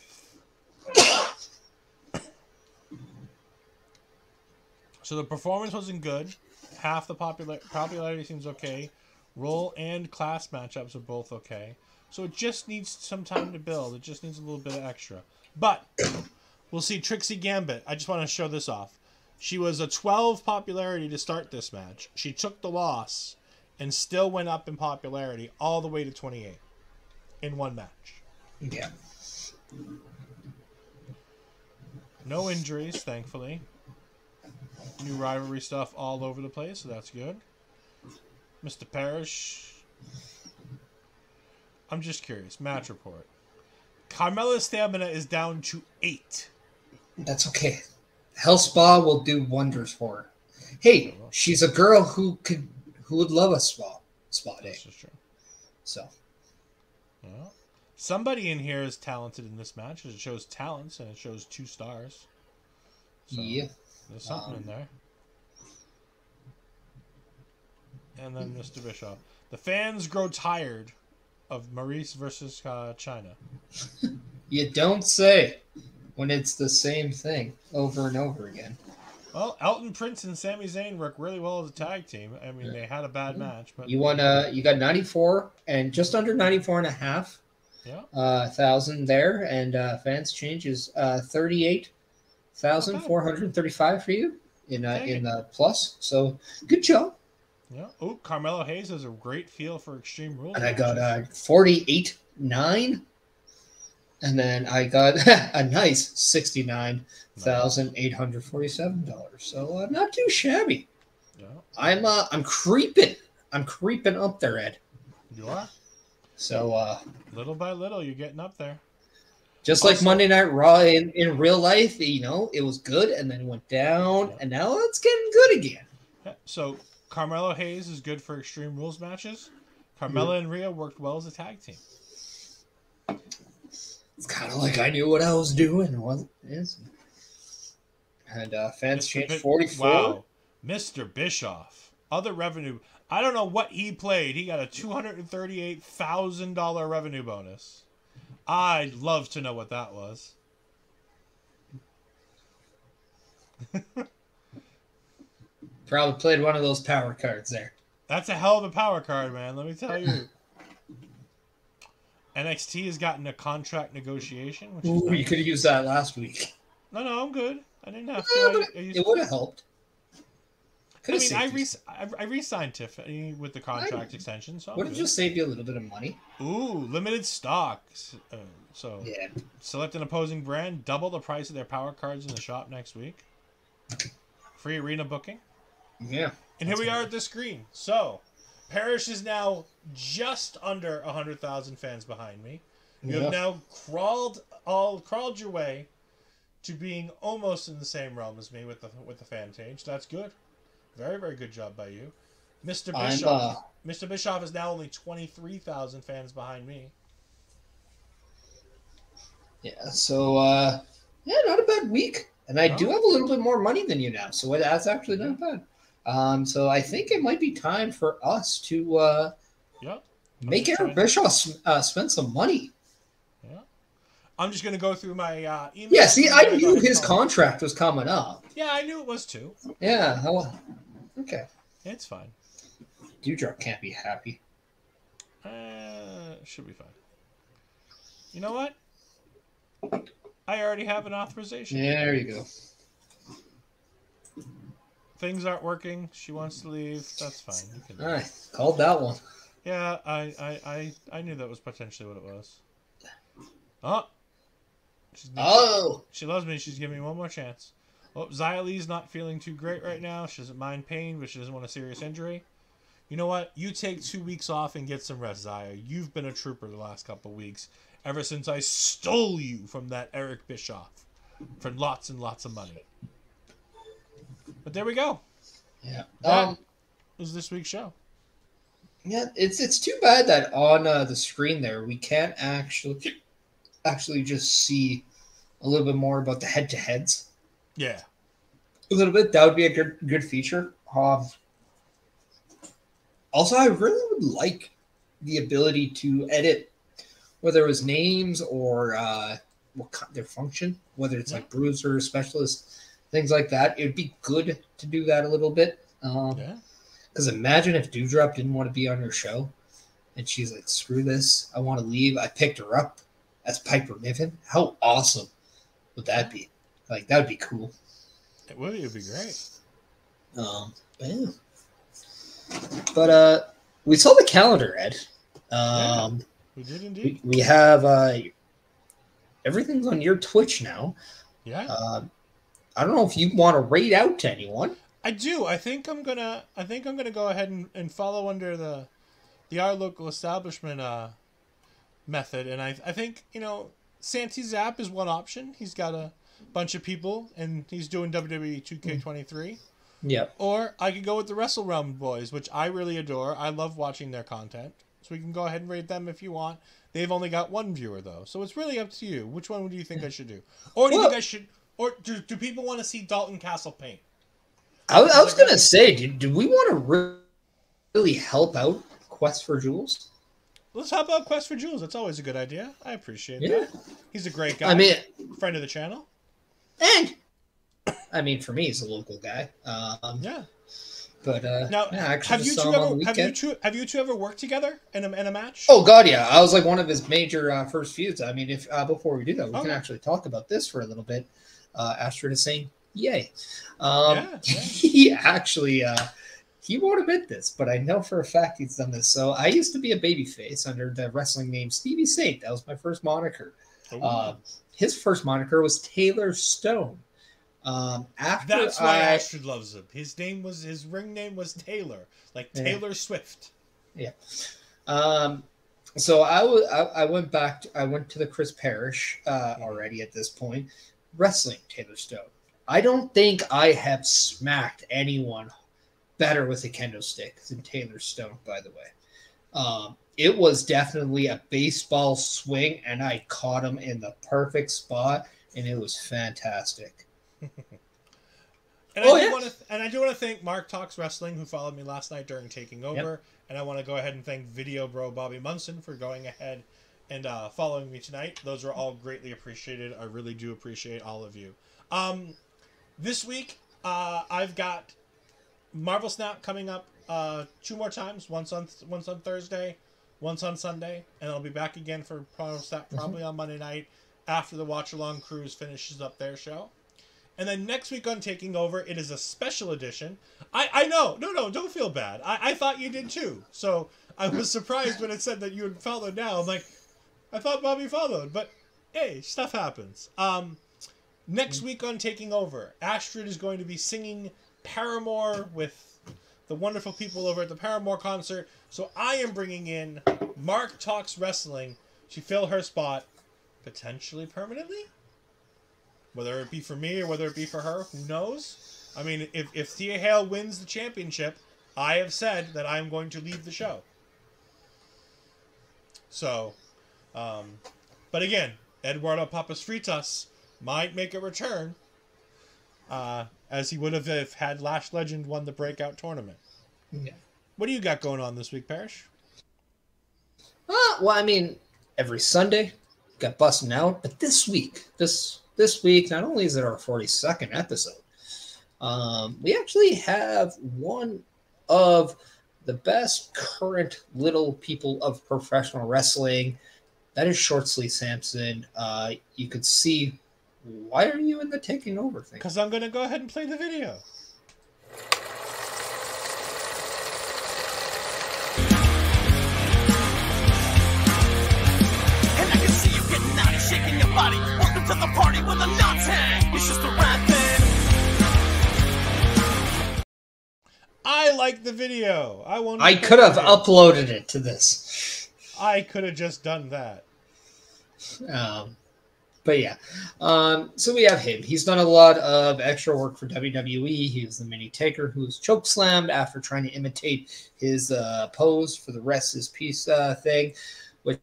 So the performance wasn't good. Half the popularity seems okay. Role and class matchups are both okay. So it just needs some time to build. It just needs a little bit of extra. But we'll see Trixie Gambit. I just want to show this off. She was a 12 popularity to start this match. She took the loss and still went up in popularity all the way to 28 in one match. Yeah. No injuries, thankfully. New rivalry stuff all over the place, so that's good. Mr. Perish. I'm just curious. Match report. Carmella's stamina is down to 8. That's okay. Hell Spa will do wonders for her. Hey, she's a girl who would love a spa day. This is true. So. Yeah. Somebody in here is talented in this match. It shows talents and it shows 2 stars. So yeah. There's something in there. And then Mr. Bischoff. The fans grow tired of Maurice versus China. You don't say when it's the same thing over and over again. Well, Elton Prince and Sami Zayn work really well as a tag team. I mean, they had a bad match, but you got 94 and just under 94 and a half. Yeah. Thousand there, and fans change is 38,435 for you in the plus. So good job. Yeah. Oh, Carmelo Hayes has a great feel for Extreme Rules. And I got 48.9, and then I got a nice $69,847. So not too shabby. Yeah. I'm creeping. I'm creeping up there, Ed. You are. So little by little, you're getting up there. Just like Monday Night Raw in real life, it was good, and then it went down, and now it's getting good again. Yeah. So Carmelo Hayes is good for Extreme Rules matches. Carmella and Rhea worked well as a tag team. It's kind of like I knew what I was doing, wasn't it? And fans changed 44. Wow. Mr. Bischoff. Other revenue. I don't know what he played. He got a $238,000 revenue bonus. I'd love to know what that was. Probably played one of those power cards there. That's a hell of a power card, man. Let me tell you. NXT has gotten a contract negotiation. Which is nice. You could have used that last week. No, I'm good. I didn't have to. It would have helped. I re-signed Tiffany with the contract extension. So would have just saved you a little bit of money. Ooh, limited stocks. So yeah. Select an opposing brand. Double the price of their power cards in the shop next week. Free arena booking. Yeah. And here we are at the screen. So, Perish is now just under 100,000 fans behind me. You have now crawled your way to being almost in the same realm as me with the fan page. That's good. Very, very good job by you. Mr. Bischoff. Mr. Bischoff is now only 23,000 fans behind me. Yeah, so not a bad week. And I do have a little bit more money than you now, so that's actually not bad. So I think it might be time for us to make Eric Bischoff spend some money. Yeah. I'm just going to go through my email. Yeah, see, I knew his contract was coming up. Yeah, I knew it was too. Yeah, okay. It's fine. Dewdrop can't be happy. Should be fine. You know what? I already have an authorization. Yeah, there you go. Things aren't working. She wants to leave. That's fine. All right, called that one. Yeah, I knew that was potentially what it was. Oh. She loves me. She's giving me one more chance. Oh, Xia Li's not feeling too great right now. She doesn't mind pain, but she doesn't want a serious injury. You know what? You take 2 weeks off and get some rest, Xia. You've been a trooper the last couple of weeks. Ever since I stole you from that Eric Bischoff for lots and lots of money. But there we go. Yeah. That was this week's show. Yeah, it's too bad that on the screen there we can't actually just see a little bit more about the head-to-heads. Yeah. A little bit. That would be a good feature. Also, I really would like the ability to edit, whether it was names or their function, whether it's like bruiser, specialist, things like that. It would be good to do that a little bit. Because imagine if Dewdrop didn't want to be on your show, and she's like, "Screw this, I want to leave." I picked her up as Piper Niven. How awesome would that be? Like, that would be cool. It would. It would be great. Yeah. But we saw the calendar, Ed. We did indeed. We have everything's on your Twitch now. Yeah. I don't know if you want to raid out to anyone. I do. I think I'm gonna go ahead and follow under the Our Local Establishment method, and I think, you know, Santi Zap is one option. He's got a bunch of people, and he's doing WWE 2K23. Yeah. Or I could go with the Wrestle Realm boys, which I really adore. I love watching their content, so we can go ahead and raid them if you want. They've only got one viewer though, so it's really up to you. Which one do you think I should do? Or do you think I should? Or do people want to see Dalton Castle paint? I was going to say, do we want to really help out Quest for Jewels? Let's help out Quest for Jewels. That's always a good idea. I appreciate that. He's a great guy. I mean, friend of the channel. And, I mean, for me, he's a local guy. Yeah. But now, have you two ever worked together in a match? Oh God, yeah. I was like one of his major first feuds. I mean, if before we do that, we can actually talk about this for a little bit. Astrid is saying, "Yay!" He actually he won't admit this, but I know for a fact he's done this. So I used to be a babyface under the wrestling name Stevie Saint. That was my first moniker. His first moniker was Taylor Stone. That's why Astrid loves him. His ring name was Taylor, like Taylor Swift. Yeah. So I went back. I went to the Chris Perish already at this point. Wrestling Taylor Stone. I don't think I have smacked anyone better with a kendo stick than Taylor Stone. By the way, it was definitely a baseball swing, and I caught him in the perfect spot, and it was fantastic. And I do want to thank Mark Talks Wrestling, who followed me last night during Taking Over. And I want to go ahead and thank Video Bro Bobby Munson for going ahead and following me tonight. Those are all greatly appreciated. I really do appreciate all of you. This week, I've got Marvel Snap coming up 2 more times. Once on Thursday, once on Sunday, and I'll be back again for Marvel Snap probably on Monday night after the Watch Along Cruise finishes up their show. And then next week on Taking Over, it is a special edition. I know. No, don't feel bad. I thought you did too. So I was surprised when it said that you had followed now. I'm like, I thought Bobby followed. But hey, stuff happens. Next week on Taking Over, Astrid is going to be singing Paramore with the wonderful people over at the Paramore concert. So I am bringing in Mark Talks Wrestling to fill her spot, potentially permanently. Whether it be for me or whether it be for her, who knows? I mean, if Thea Hale wins the championship, I have said that I am going to leave the show. So, but again, Eduardo Papas Fritas might make a return, as he would have if had Lash Legend won the breakout tournament. Yeah. What do you got going on this week, Perish? Well, I mean, every Sunday got busting out, but this week, this week, not only is it our 42nd episode, we actually have one of the best current little people of professional wrestling. That is Short Sleeve Samson. You could see, why are you in the Taking Over thing? Because I'm going to go ahead and play the video. And I can see you getting out and shaking your body. Welcome to the party with a knots hang. It's just a rap thing. I like the video. I could have uploaded it to this. I could have just done that. But yeah, so we have him. He's done a lot of extra work for WWE. He was the mini Taker who was chokeslammed after trying to imitate his pose for the Rest Is Peace thing, which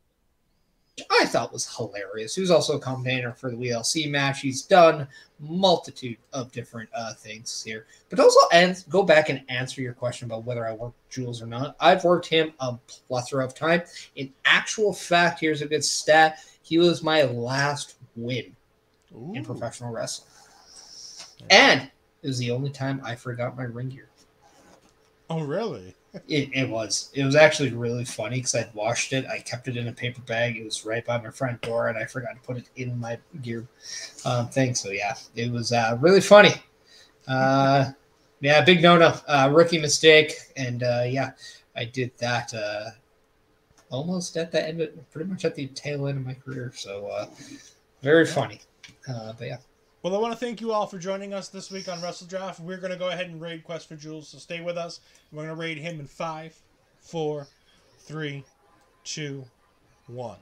I thought was hilarious. He was also a commentator for the WLC match. He's done multitude of different things here. But also, and go back and answer your question about whether I worked Jules or not. I've worked him a plethora of time. In actual fact, here's a good stat. He was my last win in professional wrestling. And it was the only time I forgot my ring gear. Oh, really? It was. It was actually really funny because I'd washed it. I kept it in a paper bag. It was right by my front door, and I forgot to put it in my gear thing. So, yeah, it was really funny. Yeah, big no-no. Rookie mistake. And, yeah, I did that almost at the end, pretty much at the tail end of my career. So, very funny. But, yeah. Well, I want to thank you all for joining us this week on Wrestle Draft. We're going to go ahead and raid Quest for Jules, so stay with us. We're going to raid him in 5, 4, 3, 2, 1.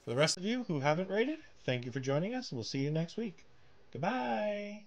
For the rest of you who haven't raided, thank you for joining us, and we'll see you next week. Goodbye.